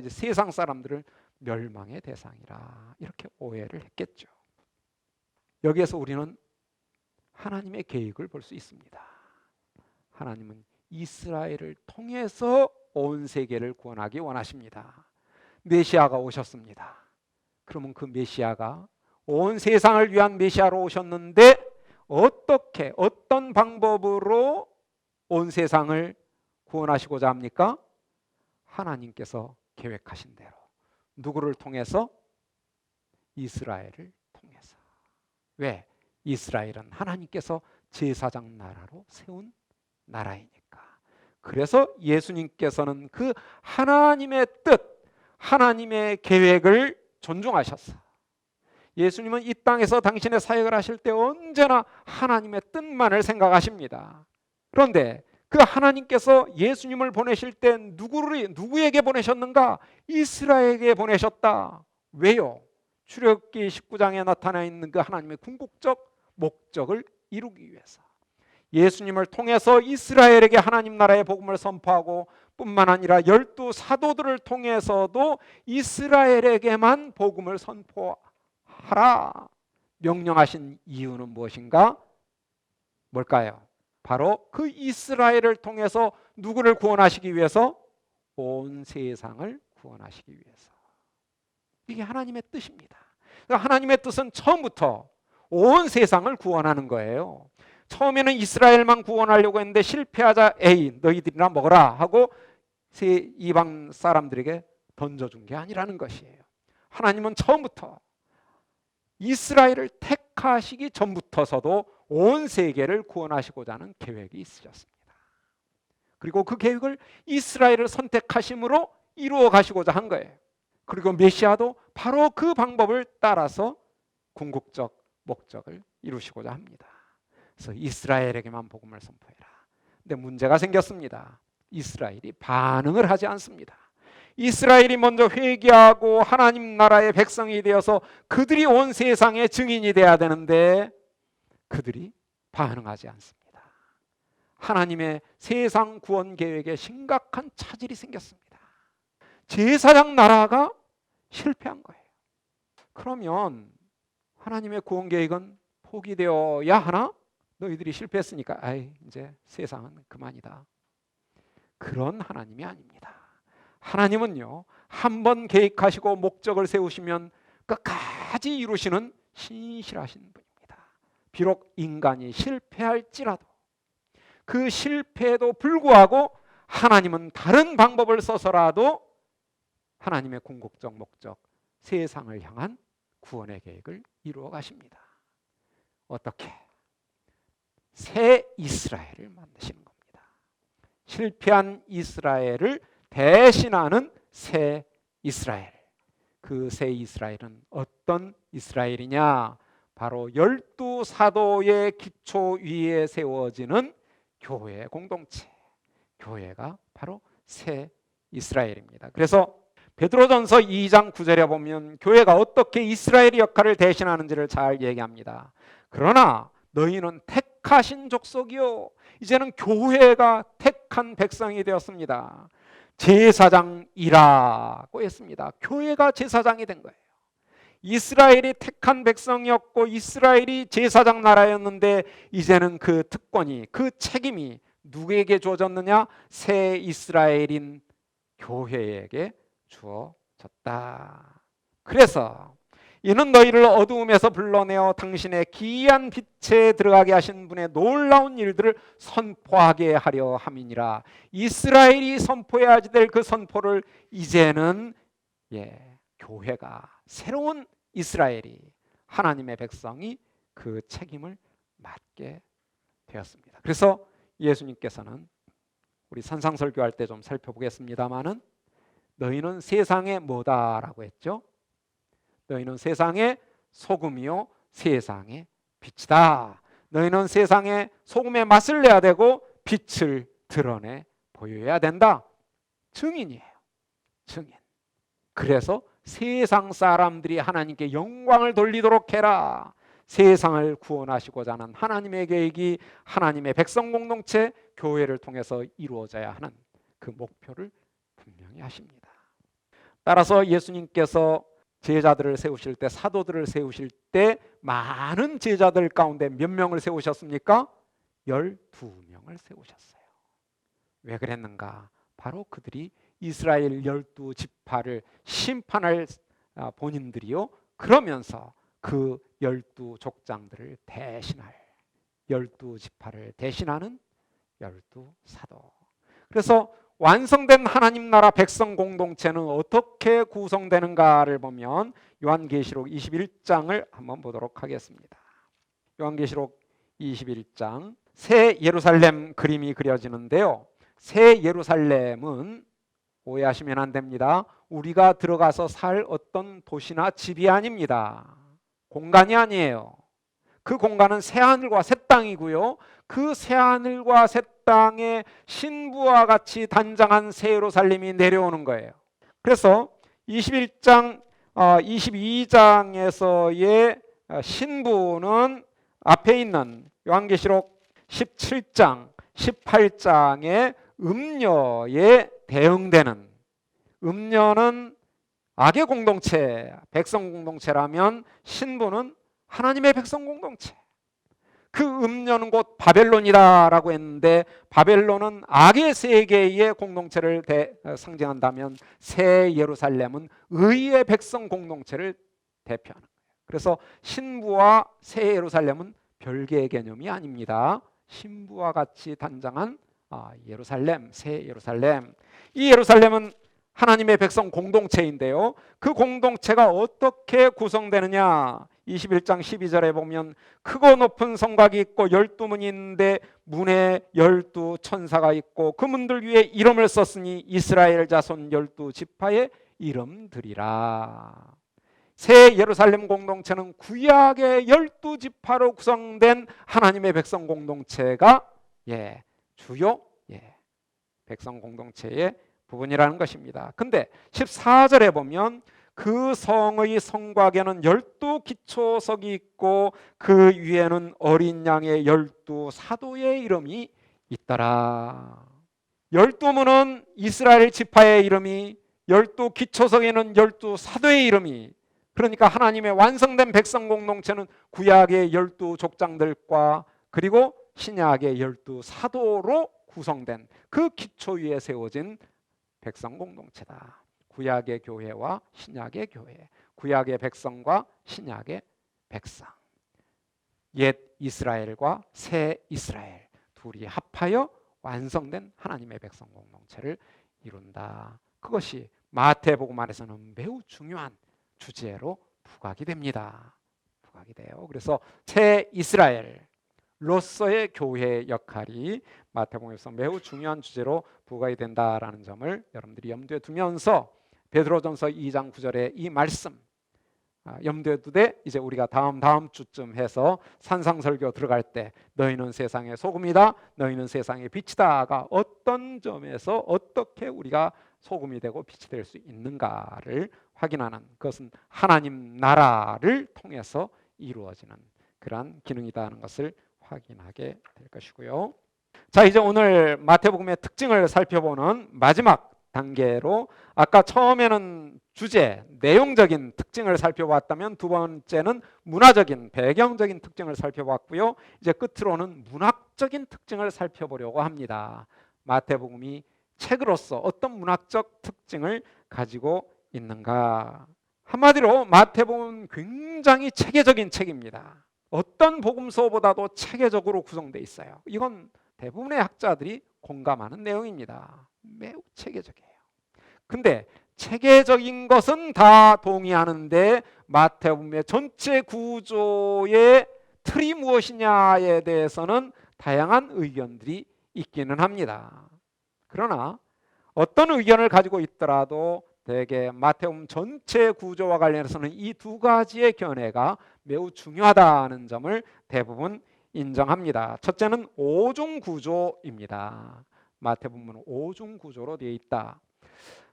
세상 사람들은 멸망의 대상이라 이렇게 오해를 했겠죠. 여기에서 우리는 하나님의 계획을 볼 수 있습니다. 하나님은 이스라엘을 통해서 온 세계를 구원하기 원하십니다. 메시아가 오셨습니다. 그러면 그 메시아가 온 세상을 위한 메시아로 오셨는데 어떻게, 어떤 방법으로 온 세상을 구원하시고자 합니까? 하나님께서 계획하신 대로. 누구를 통해서? 이스라엘을 통해서. 왜? 이스라엘은 하나님께서 제사장 나라로 세운 나라이니까. 그래서 예수님께서는 그 하나님의 뜻, 하나님의 계획을 존중하셨어. 예수님은 이 땅에서 당신의 사역을 하실 때 언제나 하나님의 뜻만을 생각하십니다. 그런데 그 하나님께서 예수님을 보내실 때 누구에게 보내셨는가? 이스라엘에게 보내셨다. 왜요? 출애굽기 19장에 나타나 있는 그 하나님의 궁극적 목적을 이루기 위해서. 예수님을 통해서 이스라엘에게 하나님 나라의 복음을 선포하고 뿐만 아니라 12 사도들을 통해서도 이스라엘에게만 복음을 선포하라 명령하신 이유는 무엇인가? 뭘까요? 바로 그 이스라엘을 통해서 누구를 구원하시기 위해서? 온 세상을 구원하시기 위해서. 이게 하나님의 뜻입니다. 그러니까 하나님의 뜻은 처음부터 온 세상을 구원하는 거예요. 처음에는 이스라엘만 구원하려고 했는데 실패하자 에이 너희들이나 먹어라 하고 이방 사람들에게 던져준 게 아니라는 것이에요. 하나님은 처음부터 이스라엘을 택하시기 전부터서도 온 세계를 구원하시고자 하는 계획이 있으셨습니다. 그리고 그 계획을 이스라엘을 선택하심으로 이루어 가시고자 한 거예요. 그리고 메시아도 바로 그 방법을 따라서 궁극적 목적을 이루시고자 합니다. 그래서 이스라엘에게만 복음을 선포해라. 근데 문제가 생겼습니다. 이스라엘이 반응을 하지 않습니다. 이스라엘이 먼저 회개하고 하나님 나라의 백성이 되어서 그들이 온 세상의 증인이 돼야 되는데 그들이 반응하지 않습니다. 하나님의 세상 구원 계획에 심각한 차질이 생겼습니다. 제사장 나라가 실패한 거예요. 그러면 하나님의 구원 계획은 포기되어야 하나? 너희들이 실패했으니까 이제 세상은 그만이다. 그런 하나님이 아닙니다. 하나님은요, 한번 계획하시고 목적을 세우시면 끝까지 이루시는 신실하신 분입니다. 비록 인간이 실패할지라도 그 실패에도 불구하고 하나님은 다른 방법을 써서라도 하나님의 궁극적 목적, 세상을 향한 구원의 계획을 이루어 가십니다. 어떻게? 새 이스라엘을 만드시는 겁니다. 실패한 이스라엘을 대신하는 새 이스라엘. 그 새 이스라엘은 어떤 이스라엘이냐? 바로 12사도의 기초 위에 세워지는 교회 공동체. 교회가 바로 새 이스라엘입니다. 그래서 베드로전서 2장 9절에 보면 교회가 어떻게 이스라엘의 역할을 대신하는지를 잘 얘기합니다. 그러나 너희는 택하신 족속이요, 이제는 교회가 택한 백성이 되었습니다. 제사장이라고 했습니다. 교회가 제사장이 된 거예요. 이스라엘이 택한 백성이었고 이스라엘이 제사장 나라였는데 이제는 그 특권이, 그 책임이 누구에게 주어졌느냐? 새 이스라엘인 교회에게 주어졌다. 그래서 이는 너희를 어두움에서 불러내어 당신의 기이한 빛에 들어가게 하신 분의 놀라운 일들을 선포하게 하려 함이니라. 이스라엘이 선포해야지 될 그 선포를 이제는 교회가, 새로운 이스라엘이, 하나님의 백성이 그 책임을 맡게 되었습니다. 그래서 예수님께서는 우리 산상설교할 때 좀 살펴보겠습니다마는 너희는 세상의 뭐다라고 했죠? 너희는 세상의 소금이요 세상의 빛이다. 너희는 세상의 소금의 맛을 내야 되고 빛을 드러내 보여야 된다. 증인이에요. 증인. 그래서 세상 사람들이 하나님께 영광을 돌리도록 해라. 세상을 구원하시고자 하는 하나님의 계획이 하나님의 백성 공동체 교회를 통해서 이루어져야 하는 그 목표를 분명히 하십니다. 따라서 예수님께서 제자들을 세우실 때, 사도들을 세우실 때 많은 제자들 가운데 몇 명을 세우셨습니까? 12명을 세우셨어요. 왜 그랬는가? 바로 그들이 이스라엘 12지파를 심판할 본인들이요, 그러면서 그 12족장들을 대신할, 12지파를 대신하는 12사도. 그래서 완성된 하나님 나라 백성 공동체는 어떻게 구성되는가를 보면 요한계시록 21장을 한번 보도록 하겠습니다. 요한계시록 21장, 새 예루살렘 그림이 그려지는데요, 새 예루살렘은 오해하시면 안 됩니다. 우리가 들어가서 살 어떤 도시나 집이 아닙니다. 공간이 아니에요. 그 공간은 새하늘과 새 땅이고요, 그 새하늘과 새 땅에 신부와 같이 단장한 새 예루살렘이 내려오는 거예요. 그래서 21장, 22장에서의 신부는 앞에 있는 요한계시록 17장, 18장의 음녀에 대응되는, 음녀는 악의 공동체, 백성 공동체라면 신부는 하나님의 백성 공동체. 그 음녀는 곧 바벨론이다라고 했는데 바벨론은 악의 세계의 공동체를 상징한다면 새 예루살렘은 의의 백성 공동체를 대표하는 거예요. 그래서 신부와 새 예루살렘은 별개의 개념이 아닙니다. 신부와 같이 단장한 예루살렘, 새 예루살렘. 이 예루살렘은 하나님의 백성 공동체인데요, 그 공동체가 어떻게 구성되느냐? 21장 12절에 보면 크고 높은 성곽이 있고 12문이 있는데 문에 12천사가 있고 그 문들 위에 이름을 썼으니 이스라엘 자손 12지파의 이름들이라. 새 예루살렘 공동체는 구약의 12지파로 구성된 하나님의 백성 공동체가 주요 백성 공동체의 부분이라는 것입니다. 근데 14절에 보면 그 성의 성곽에는 12기초석이 있고 그 위에는 어린 양의 12사도의 이름이 있더라. 12문은 이스라엘 지파의 이름이, 12기초석에는 12사도의 이름이, 그러니까 하나님의 완성된 백성 공동체는 구약의 12족장들과 그리고 신약의 12사도로 구성된 그 기초 위에 세워진 백성 공동체다. 구약의 교회와 신약의 교회, 구약의 백성과 신약의 백성, 옛 이스라엘과 새 이스라엘 둘이 합하여 완성된 하나님의 백성 공동체를 이룬다. 그것이 마태복음 안에서는 매우 중요한 주제로 부각이 됩니다. 부각이 돼요. 그래서 새 이스라엘로서의 교회의 역할이 마태복음에서 매우 중요한 주제로 부각이 된다라는 점을 여러분들이 염두에 두면서 베드로전서 2장 9절의 이 말씀 염두에 두되 이제 우리가 다음 주쯤 해서 산상설교 들어갈 때 너희는 세상의 소금이다, 너희는 세상의 빛이다가 어떤 점에서 어떻게 우리가 소금이 되고 빛이 될 수 있는가를 확인하는, 그것은 하나님 나라를 통해서 이루어지는 그러한 기능이다 하는 것을 확인하게 될 것이고요. 자, 이제 오늘 마태복음의 특징을 살펴보는 마지막 단계로, 아까 처음에는 주제, 내용적인 특징을 살펴봤다면 두 번째는 문화적인, 배경적인 특징을 살펴봤고요. 이제 끝으로는 문학적인 특징을 살펴보려고 합니다. 마태복음이 책으로서 어떤 문학적 특징을 가지고 있는가. 한마디로 마태복음은 굉장히 체계적인 책입니다. 어떤 복음서보다도 체계적으로 구성되어 있어요. 이건 대부분의 학자들이 공감하는 내용입니다. 매우 체계적이에요. 근데 체계적인 것은 다 동의하는데 마태복음의 전체 구조의 틀이 무엇이냐에 대해서는 다양한 의견들이 있기는 합니다. 그러나 어떤 의견을 가지고 있더라도 대개 마태복음 전체 구조와 관련해서는 이 두 가지의 견해가 매우 중요하다는 점을 대부분 인정합니다. 첫째는 오중 구조입니다. 마태복음은 오중 구조로 되어 있다.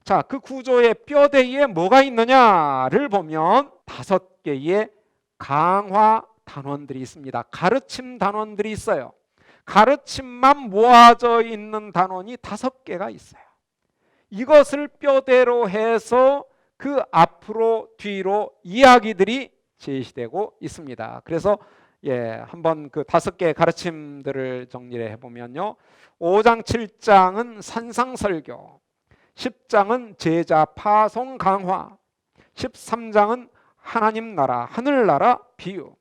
자, 그 구조의 뼈대에 뭐가 있느냐를 보면 5개의 강화 단원들이 있습니다. 가르침 단원들이 있어요. 가르침만 모아져 있는 단원이 5개가 있어요. 이것을 뼈대로 해서 그 앞으로 뒤로 이야기들이 제시되고 있습니다. 그래서 한번 그 5개의 가르침들을 정리를 해보면요, 5장 7장은 산상설교, 10장은 제자 파송 강화, 13장은 하나님 나라 하늘나라 비유,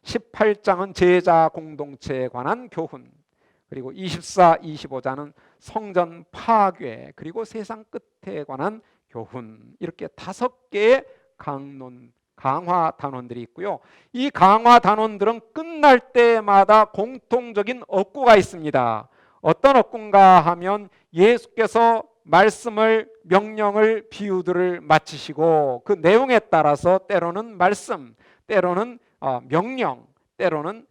18장은 제자 공동체에 관한 교훈, 그리고 24, 25장은 성전 파괴, 그리고 세상 끝에 관한 교훈, 이렇게 5개의 강화 단원들이 있고요. 이 강화 단원들은 끝날 때마다 공통적인 어구가 있습니다. 어떤 어구인가 하면 예수께서 말씀을, 명령을, 비유들을 마치시고 그 내용에 따라서 때로는 말씀, 때로는 명령, 때로는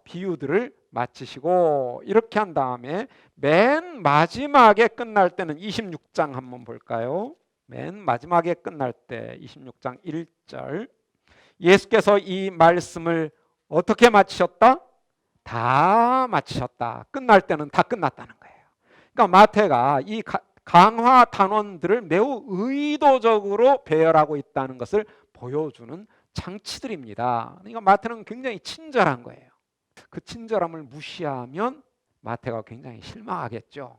비유들을 마치시고, 이렇게 한 다음에 맨 마지막에 끝날 때는 26장 한번 볼까요? 맨 마지막에 끝날 때 26장 1절, 예수께서 이 말씀을 어떻게 마치셨다? 다 마치셨다. 끝날 때는 다 끝났다는 거예요. 그러니까 마태가 이 강화 단원들을 매우 의도적으로 배열하고 있다는 것을 보여주는 장치들입니다. 그러니까 마태는 굉장히 친절한 거예요. 그 친절함을 무시하면 마태가 굉장히 실망하겠죠.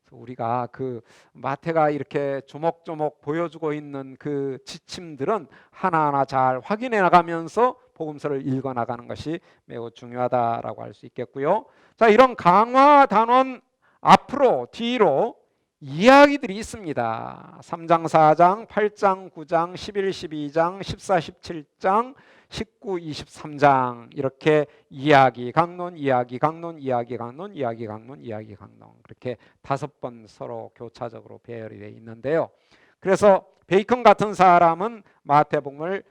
그래서 우리가 그 마태가 이렇게 조목조목 보여주고 있는 그 지침들은 하나하나 잘 확인해 나가면서 복음서를 읽어 나가는 것이 매우 중요하다라고 할 수 있겠고요. 자, 이런 강화 단원 앞으로 뒤로 이야기들이 있습니다. 3장, 4장, 8장, 9장, 11, 12장, 14, 17장, 19, 23장 이렇게 이야기 강론, 이야기 강론, 이야기 강론, 이야기 강론, 이야기 강론, 그렇게 5번 서로 교차적으로 배열이 되어 있는데요. 그래서 베이컨 같은 사람은 마태복음을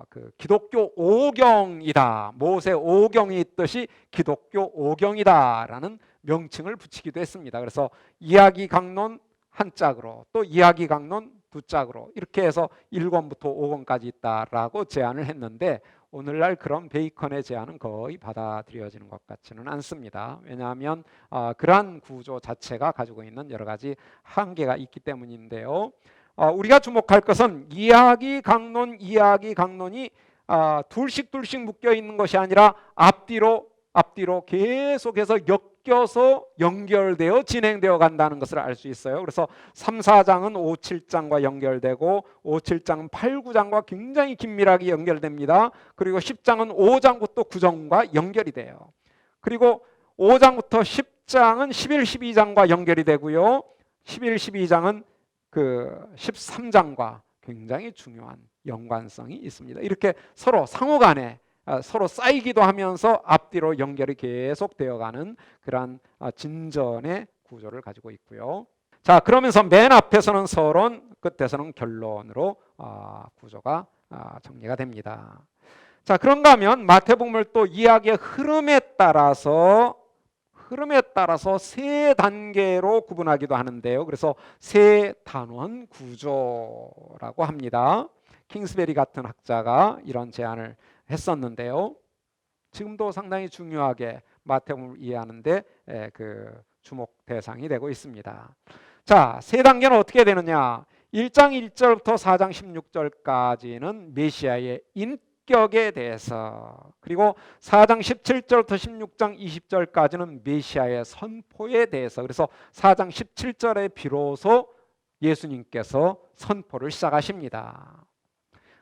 그 기독교 오경이다, 모세 오경이 있듯이 기독교 오경이다라는 명칭을 붙이기도 했습니다. 그래서 이야기 강론 한 짝으로, 또 이야기 강론 두 짝으로, 이렇게 해서 1권부터 5권까지 있다라고 제안을 했는데 오늘날 그런 베이컨의 제안은 거의 받아들여지는 것 같지는 않습니다. 왜냐하면 그러한 구조 자체가 가지고 있는 여러 가지 한계가 있기 때문인데요. 우리가 주목할 것은 이야기 강론이 둘씩 묶여 있는 것이 아니라 앞뒤로 앞뒤로 계속해서 엮여서 연결되어 진행되어 간다는 것을 알 수 있어요. 그래서 3, 4장은 5, 7장과 연결되고 5, 7장은 8, 9장과 굉장히 긴밀하게 연결됩니다. 그리고 10장은 5장부터 9장과 연결이 돼요. 그리고 5장부터 10장은 11, 12장과 연결이 되고요. 11, 12장은 그 13장과 굉장히 중요한 연관성이 있습니다. 이렇게 서로 상호간에 서로 쌓이기도 하면서 앞뒤로 연결이 계속 되어가는 그러한 진전의 구조를 가지고 있고요. 자, 그러면서 맨 앞에서는 서론, 끝에서는 결론으로 구조가 정리가 됩니다. 자, 그런가 하면 마태복음을 또 이야기의 흐름에 따라서 세 단계로 구분하기도 하는데요. 그래서 세 단원 구조라고 합니다. 킹스베리 같은 학자가 이런 제안을 했었는데요. 지금도 상당히 중요하게 마태복음을 이해하는데 그 주목 대상이 되고 있습니다. 자, 세 단계는 어떻게 되느냐? 1장 1절부터 4장 16절까지는 메시아의 인격에 대해서, 그리고 4장 17절부터 16장 20절까지는 메시아의 선포에 대해서. 그래서 4장 17절에 비로소 예수님께서 선포를 시작하십니다.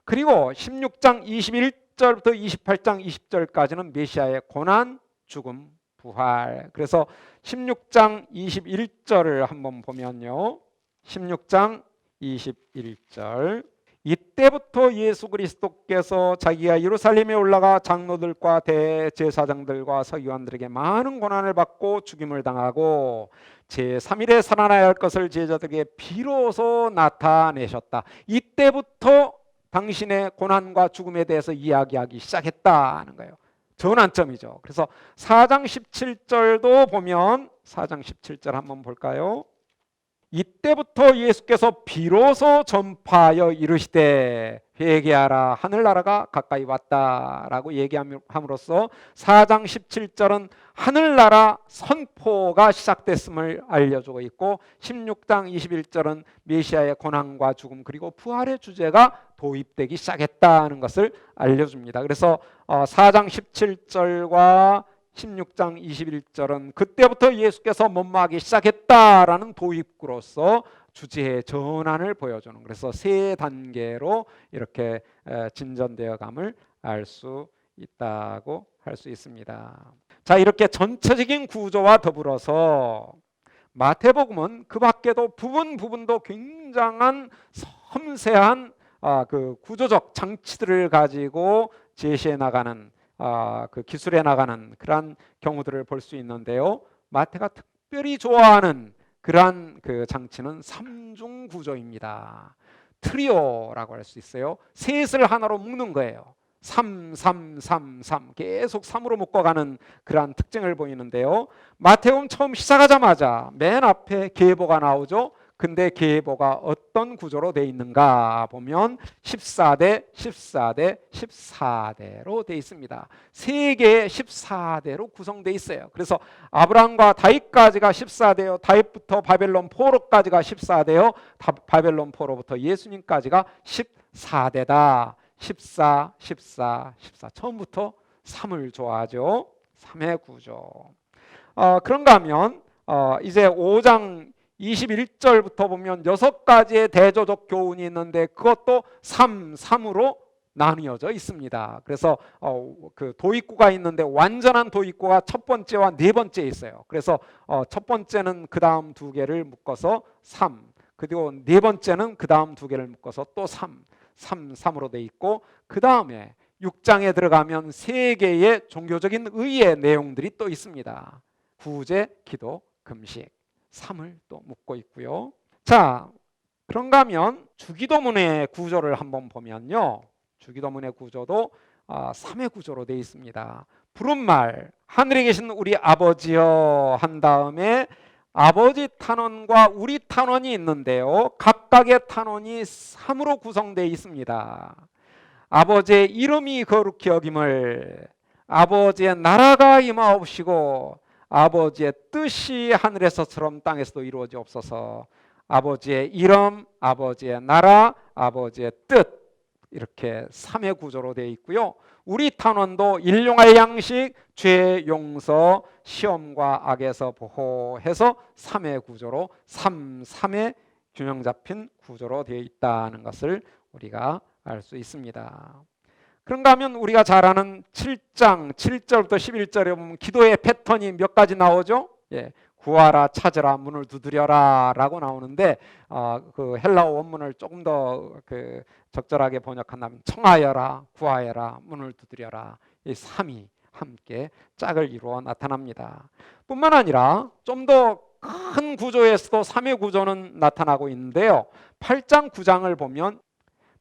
그리고 16장 21절부터 28장 20절까지는 메시아의 고난, 죽음, 부활. 그래서 16장 21절을 한번 보면요. 16장 21절, 이때부터 예수 그리스도께서 자기가 예루살렘에 올라가 장로들과 대제사장들과 서기관들에게 많은 고난을 받고 죽임을 당하고 제3일에 살아나야 할 것을 제자들에게 비로소 나타내셨다. 이때부터 당신의 고난과 죽음에 대해서 이야기하기 시작했다는 거예요. 전환점이죠. 그래서 4장 17절도 보면 4장 17절 한번 볼까요? 이때부터 예수께서 비로소 전파하여 이르시되 회개하라 하늘나라가 가까이 왔다라고 얘기함으로써 4장 17절은 하늘나라 선포가 시작됐음을 알려주고 있고 16장 21절은 메시아의 고난과 죽음 그리고 부활의 주제가 도입되기 시작했다는 것을 알려줍니다. 그래서 4장 17절과 16장 21절은 그때부터 예수께서 몸마하기 시작했다라는 도입구로서 주제의 전환을 보여주는, 그래서 세 단계로 이렇게 진전되어감을 알 수 있다고 할 수 있습니다. 자, 이렇게 전체적인 구조와 더불어서 마태복음은 그 밖에도 부분도 굉장한 섬세한 그 구조적 장치들을 가지고 제시해 나가는 그 기술해 나가는 그러한 경우들을 볼 수 있는데요. 마태가 특별히 좋아하는 그러한 그 장치는 삼중 구조입니다. 트리오라고 할 수 있어요. 셋을 하나로 묶는 거예요. 3, 3, 3, 3 계속 3으로 묶어가는 그러한 특징을 보이는데요. 마태복음 처음 시작하자마자 맨 앞에 계보가 나오죠. 근데 계보가 어떤 구조로 되어 있는가 보면 14대, 14대, 14대로 되어 있습니다. 세 개의 14대로 구성되어 있어요. 그래서 아브라함과 다윗까지가 14대요. 다윗부터 바벨론 포로까지가 14대요. 바벨론 포로부터 예수님까지가 14대다. 14, 14, 14. 처음부터 3을 좋아하죠. 3의 구조. 그런가 하면 이제 5장 21절부터 보면 6가지의 대조적 교훈이 있는데 그것도 3으로 나뉘어져 있습니다. 그래서 그 도입구가 있는데 완전한 도입구가 첫 번째와 네 번째에 있어요. 그래서 첫 번째는 그 다음 두 개를 묶어서 3, 그리고 네 번째는 그 다음 두 개를 묶어서 또 3으로 돼 있고, 그 다음에 6장에 들어가면 세 개의 종교적인 의의 내용들이 또 있습니다. 구제, 기도, 금식. 3을 또 묶고 있고요. 자, 그런가 하면 주기도문의 구조를 한번 보면요. 주기도문의 구조도 3의 구조로 되어 있습니다. 부른말, 하늘에 계신 우리 아버지여 한 다음에 아버지 탄원과 우리 탄원이 있는데요. 각각의 탄원이 3으로 구성되어 있습니다. 아버지의 이름이 거룩히 여김을, 아버지의 나라가 임하옵시고 아버지의 뜻이 하늘에서처럼 땅에서도 이루어지옵소서. 아버지의 이름, 아버지의 나라, 아버지의 뜻, 이렇게 3의 구조로 되어 있고요. 우리 탄원도 일용할 양식, 죄 용서, 시험과 악에서 보호해서 3의 구조로 3의 균형 잡힌 구조로 되어 있다는 것을 우리가 알 수 있습니다. 그런가 하면 우리가 잘 아는 7장 7절부터 11절에 보면 기도의 패턴이 몇 가지 나오죠? 예, 구하라, 찾으라, 문을 두드려라 라고 나오는데 그 헬라어 원문을 조금 더 적절하게 번역한다면 청하여라, 구하여라, 문을 두드려라, 이 3이 함께 짝을 이루어 나타납니다. 뿐만 아니라 좀 더 큰 구조에서도 3의 구조는 나타나고 있는데요. 8장 9장을 보면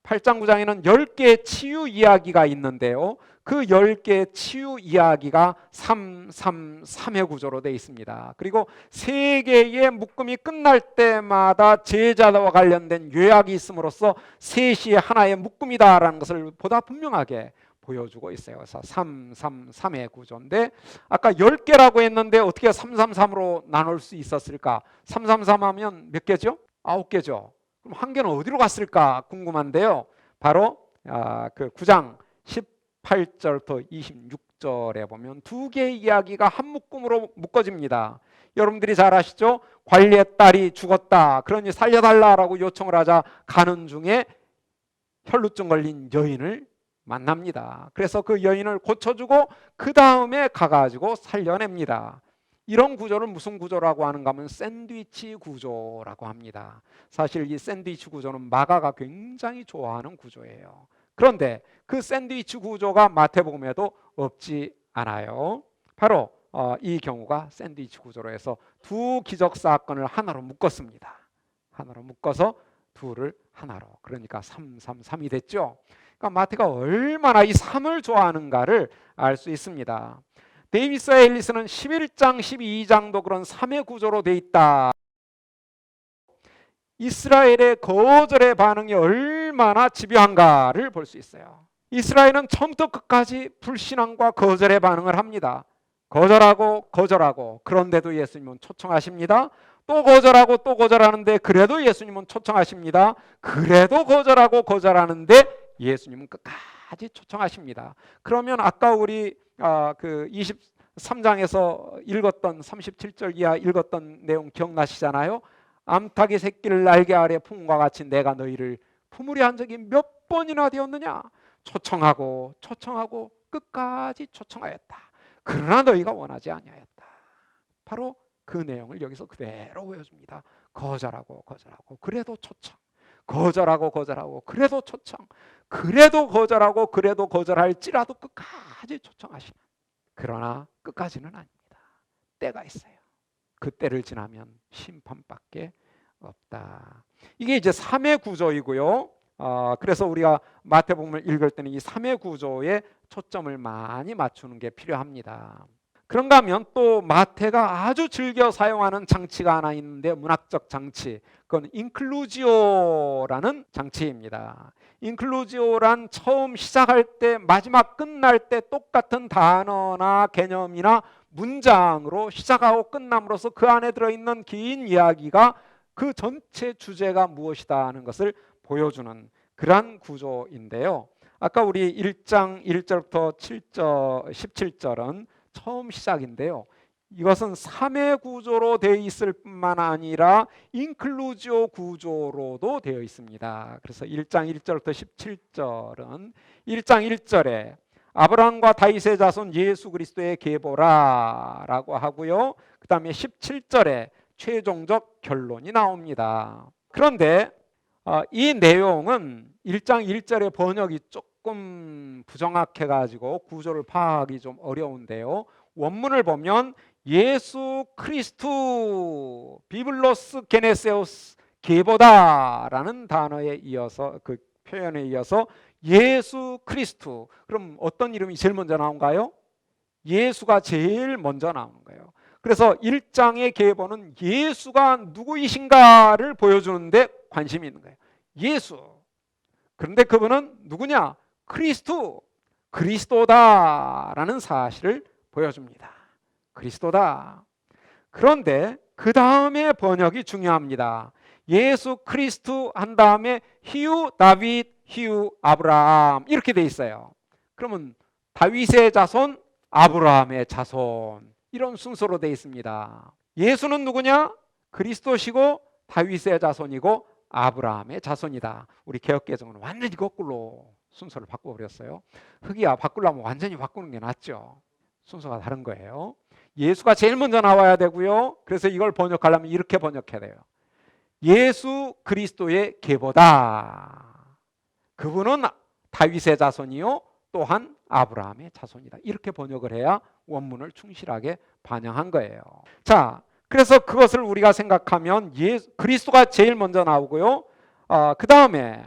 8장 9장에는 10개의 치유 이야기가 있는데요. 그 10개의 치유 이야기가 3의 구조로 되어 있습니다. 그리고 3개의 묶음이 끝날 때마다 제자와 관련된 요약이 있음으로써 셋이 하나의 묶음이다라는 것을 보다 분명하게 보여주고 있어요. 그래서 3의 구조인데 아까 10개라고 했는데 어떻게 3으로 나눌 수 있었을까? 3 하면 몇 개죠? 9개죠. 그럼 한 개는 어디로 갔을까 궁금한데요. 바로 그 9장 18절부터 26절에 보면 2개의 이야기가 한 묶음으로 묶어집니다. 여러분들이 잘 아시죠? 관리의 딸이 죽었다. 그러니 살려달라라고 요청을 하자 가는 중에 혈루증 걸린 여인을 만납니다. 그래서 그 여인을 고쳐주고 그 다음에 가가지고 살려냅니다. 이런 구조를 무슨 구조라고 하는가 하면 샌드위치 구조라고 합니다. 사실 이 샌드위치 구조는 마가가 굉장히 좋아하는 구조예요. 그런데 그 샌드위치 구조가 마태복음에도 없지 않아요. 바로 이 경우가 샌드위치 구조로 해서 두 기적 사건을 하나로 묶었습니다. 하나로 묶어서 둘을 하나로, 그러니까 3이 됐죠. 그러니까 마태가 얼마나 이 3을 좋아하는가를 알 수 있습니다. 데이비스 앨리스는 11장 12장도 그런 3의 구조로 돼 있다. 이스라엘의 거절의 반응이 얼마나 집요한가를 볼 수 있어요. 이스라엘은 처음부터 끝까지 불신앙과 거절의 반응을 합니다. 거절하고 그런데도 예수님은 초청하십니다. 또 거절하고 또 거절하는데 그래도 예수님은 초청하십니다. 그래도 거절하는데 예수님은 끝까지 초청하십니다. 그러면 아까 우리 그 23장에서 읽었던 37절 이하 읽었던 내용 기억나시잖아요. 암탉이 새끼를 날개 아래 품과 같이 내가 너희를 품으려 한 적이 몇 번이나 되었느냐. 초청하고 끝까지 초청하였다. 그러나 너희가 원하지 아니하였다. 바로 그 내용을 여기서 그대로 보여줍니다. 거절하고 그래도 초청, 거절하고 그래도 초청, 그래도 거절할지라도 끝까지 초청하시는. 그러나 끝까지는 아닙니다. 때가 있어요. 그 때를 지나면 심판밖에 없다. 이게 이제 3의 구조이고요. 그래서 우리가 마태복음을 읽을 때는 이 3의 구조에 초점을 많이 맞추는 게 필요합니다. 그런가 하면 또 마태가 아주 즐겨 사용하는 장치가 하나 있는데, 문학적 장치, 그건 인클루지오라는 장치입니다. 인클루지오란 처음 시작할 때 마지막 끝날 때 똑같은 단어나 개념이나 문장으로 시작하고 끝남으로써 그 안에 들어있는 긴 이야기가 그 전체 주제가 무엇이다 하는 것을 보여주는 그러한 구조인데요. 아까 우리 1장 1절부터 17절은 처음 시작인데요. 이것은 3의 구조로 되어 있을 뿐만 아니라 인클루지오 구조로도 되어 있습니다. 그래서 1장 1절부터 17절은 1장 1절에 아브라함과 다윗의 자손 예수 그리스도의 계보라 라고 하고요. 그 다음에 17절에 최종적 결론이 나옵니다. 그런데 이 내용은 1장 1절의 번역이 조금 부정확해가지고 구조를 파악하기 좀 어려운데요. 원문을 보면 예수 크리스투 비블로스 게네세우스 계보다라는 단어에 이어서, 그 표현에 이어서 예수 크리스투. 그럼 어떤 이름이 제일 먼저 나온가요? 예수가 제일 먼저 나오는 거예요. 그래서 1장의 계보는 예수가 누구이신가를 보여주는데 관심이 있는 거예요. 예수. 그런데 그분은 누구냐? 크리스투, 그리스도다라는 사실을 보여줍니다. 그리스도다. 그런데 그 다음에 번역이 중요합니다. 예수 크리스투 한 다음에 히우 다윗 휴, 아브라함 이렇게 돼 있어요. 그러면 다윗의 자손, 아브라함의 자손 이런 순서로 돼 있습니다. 예수는 누구냐? 그리스도시고 다윗의 자손이고 아브라함의 자손이다. 우리 개역개정은 완전히 거꾸로 순서를 바꿔버렸어요. 흑이야, 바꾸려면 완전히 바꾸는 게 낫죠. 순서가 다른 거예요. 예수가 제일 먼저 나와야 되고요. 그래서 이걸 번역하려면 이렇게 번역해야 돼요. 예수 그리스도의 계보다. 그분은 다윗의 자손이요 또한 아브라함의 자손이다. 이렇게 번역을 해야 원문을 충실하게 반영한 거예요. 자, 그래서 그것을 우리가 생각하면 그리스도가 제일 먼저 나오고요. 그 다음에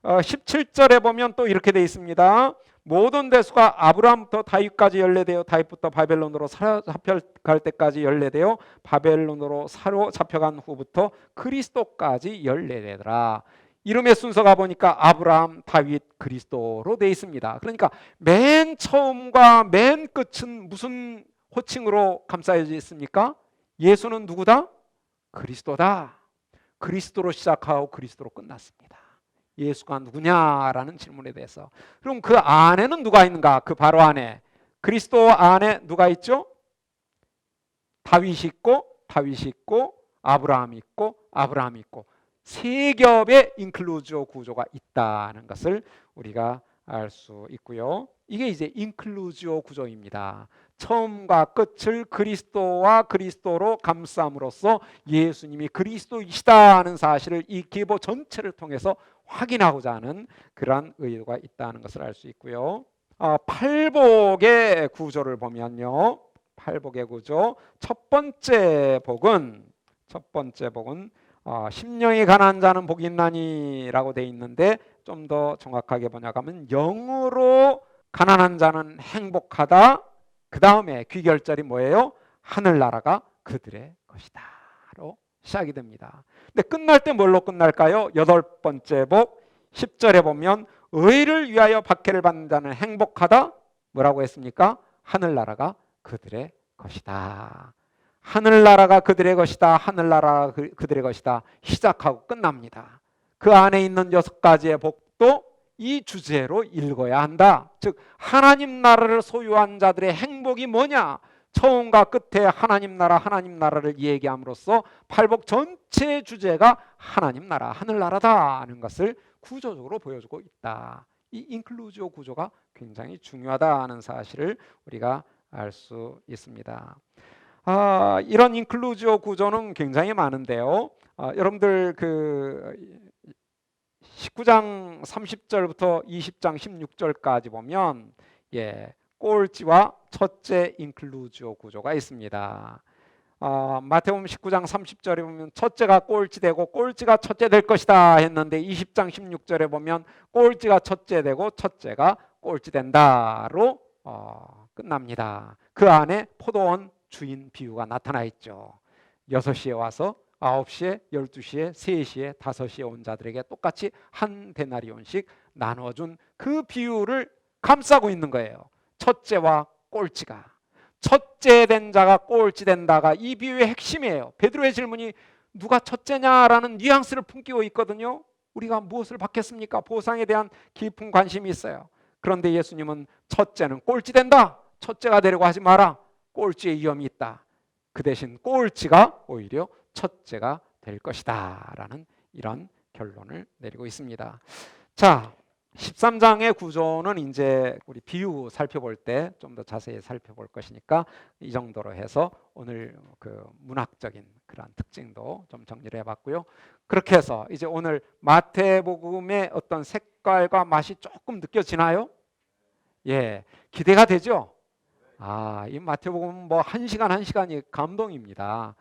17절에 보면 또 이렇게 돼 있습니다. 모든 대수가 아브라함부터 다윗까지 연례되어 다윗부터 바벨론으로 사로잡혀갈 때까지 연례되어 바벨론으로 사로잡혀간 후부터 그리스도까지 연례되더라. 이름의 순서가 보니까 아브라함, 다윗, 그리스도로 돼 있습니다. 그러니까 맨 처음과 맨 끝은 무슨 호칭으로 감싸여져 있습니까? 예수는 누구다? 그리스도다. 그리스도로 시작하고 그리스도로 끝났습니다. 예수가 누구냐라는 질문에 대해서. 그럼 그 안에는 누가 있는가? 그 바로 안에 그리스도 안에 누가 있죠? 다윗이 있고 아브라함이 있고 세 겹의 인클루지오 구조가 있다는 것을 우리가 알 수 있고요. 이게 이제 인클루지오 구조입니다. 처음과 끝을 그리스도와 그리스도로 감싸움으로써 예수님이 그리스도이시다는 사실을 이 계보 전체를 통해서 확인하고자 하는 그러한 의도가 있다는 것을 알 수 있고요. 팔복의 구조를 보면요. 팔복의 구조 첫 번째 복은 심령이 가난한 자는 복이 있나니라고 돼 있는데 좀 더 정확하게 번역하면 영으로 가난한 자는 행복하다. 그 다음에 귀결절이 뭐예요? 하늘나라가 그들의 것이다로 시작이 됩니다. 근데 끝날 때 뭘로 끝날까요? 여덟 번째 복 10절에 보면 의를 위하여 박해를 받는 자는 행복하다. 뭐라고 했습니까? 하늘나라가 그들의 것이다. 하늘나라가 그들의 것이다. 하늘나라가 그들의 것이다. 시작하고 끝납니다. 그 안에 있는 6가지의 복도 이 주제로 읽어야 한다. 즉 하나님 나라를 소유한 자들의 행복이 뭐냐? 처음과 끝에 하나님 나라를 얘기함으로써 팔복 전체 주제가 하나님 나라, 하늘나라다 하는 것을 구조적으로 보여주고 있다. 이 인클루지오 구조가 굉장히 중요하다는 사실을 우리가 알 수 있습니다. 이런 인클루지오 구조는 굉장히 많은데요. 여러분들 그 19장 30절부터 20장 16절까지 보면 꼴찌와 첫째 인클루지오 구조가 있습니다. 마태복음 19장 30절에 보면 첫째가 꼴찌 되고 꼴찌가 첫째 될 것이다 했는데 20장 16절에 보면 꼴찌가 첫째 되고 첫째가 꼴찌 된다로 끝납니다. 그 안에 포도원 주인 비유가 나타나 있죠. 6시에 와서 9시에 12시에 3시에 5시에 온 자들에게 똑같이 한 데나리온씩 나눠준 그 비유를 감싸고 있는 거예요. 첫째와 꼴찌가. 첫째 된 자가 꼴찌 된다가 이 비유의 핵심이에요. 베드로의 질문이 누가 첫째냐라는 뉘앙스를 품기고 있거든요. 우리가 무엇을 받겠습니까? 보상에 대한 깊은 관심이 있어요. 그런데 예수님은 첫째는 꼴찌 된다. 첫째가 되려고 하지 마라. 꼴찌의 위험이 있다. 그 대신 꼴찌가 오히려 첫째가 될 것이다 라는 이런 결론을 내리고 있습니다. 자, 13장의 구조는 이제 우리 비유 살펴볼 때 좀 더 자세히 살펴볼 것이니까 이 정도로 해서 오늘 그 문학적인 그런 특징도 좀 정리를 해봤고요. 그렇게 해서 이제 오늘 마태복음의 어떤 색깔과 맛이 조금 느껴지나요? 기대가 되죠? 이 마태복음 뭐 1시간이 감동입니다.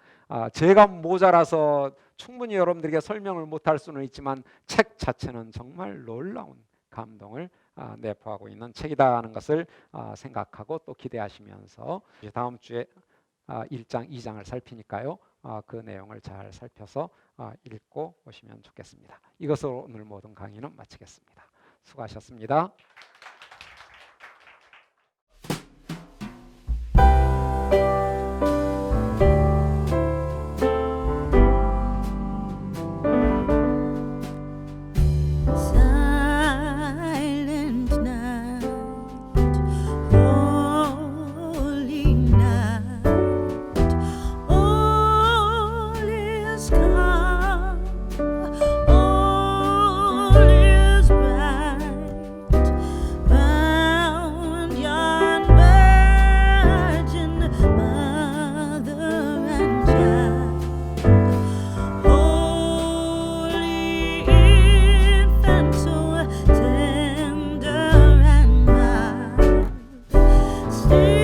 제가 모자라서 충분히 여러분들에게 설명을 못할 수는 있지만 책 자체는 정말 놀라운 감동을 내포하고 있는 책이다 하는 것을 생각하고 또 기대하시면서 다음 주에 1장, 2장을 살피니까요. 그 내용을 잘 살펴서 읽고 오시면 좋겠습니다. 이것으로 오늘 모든 강의는 마치겠습니다. 수고하셨습니다. 주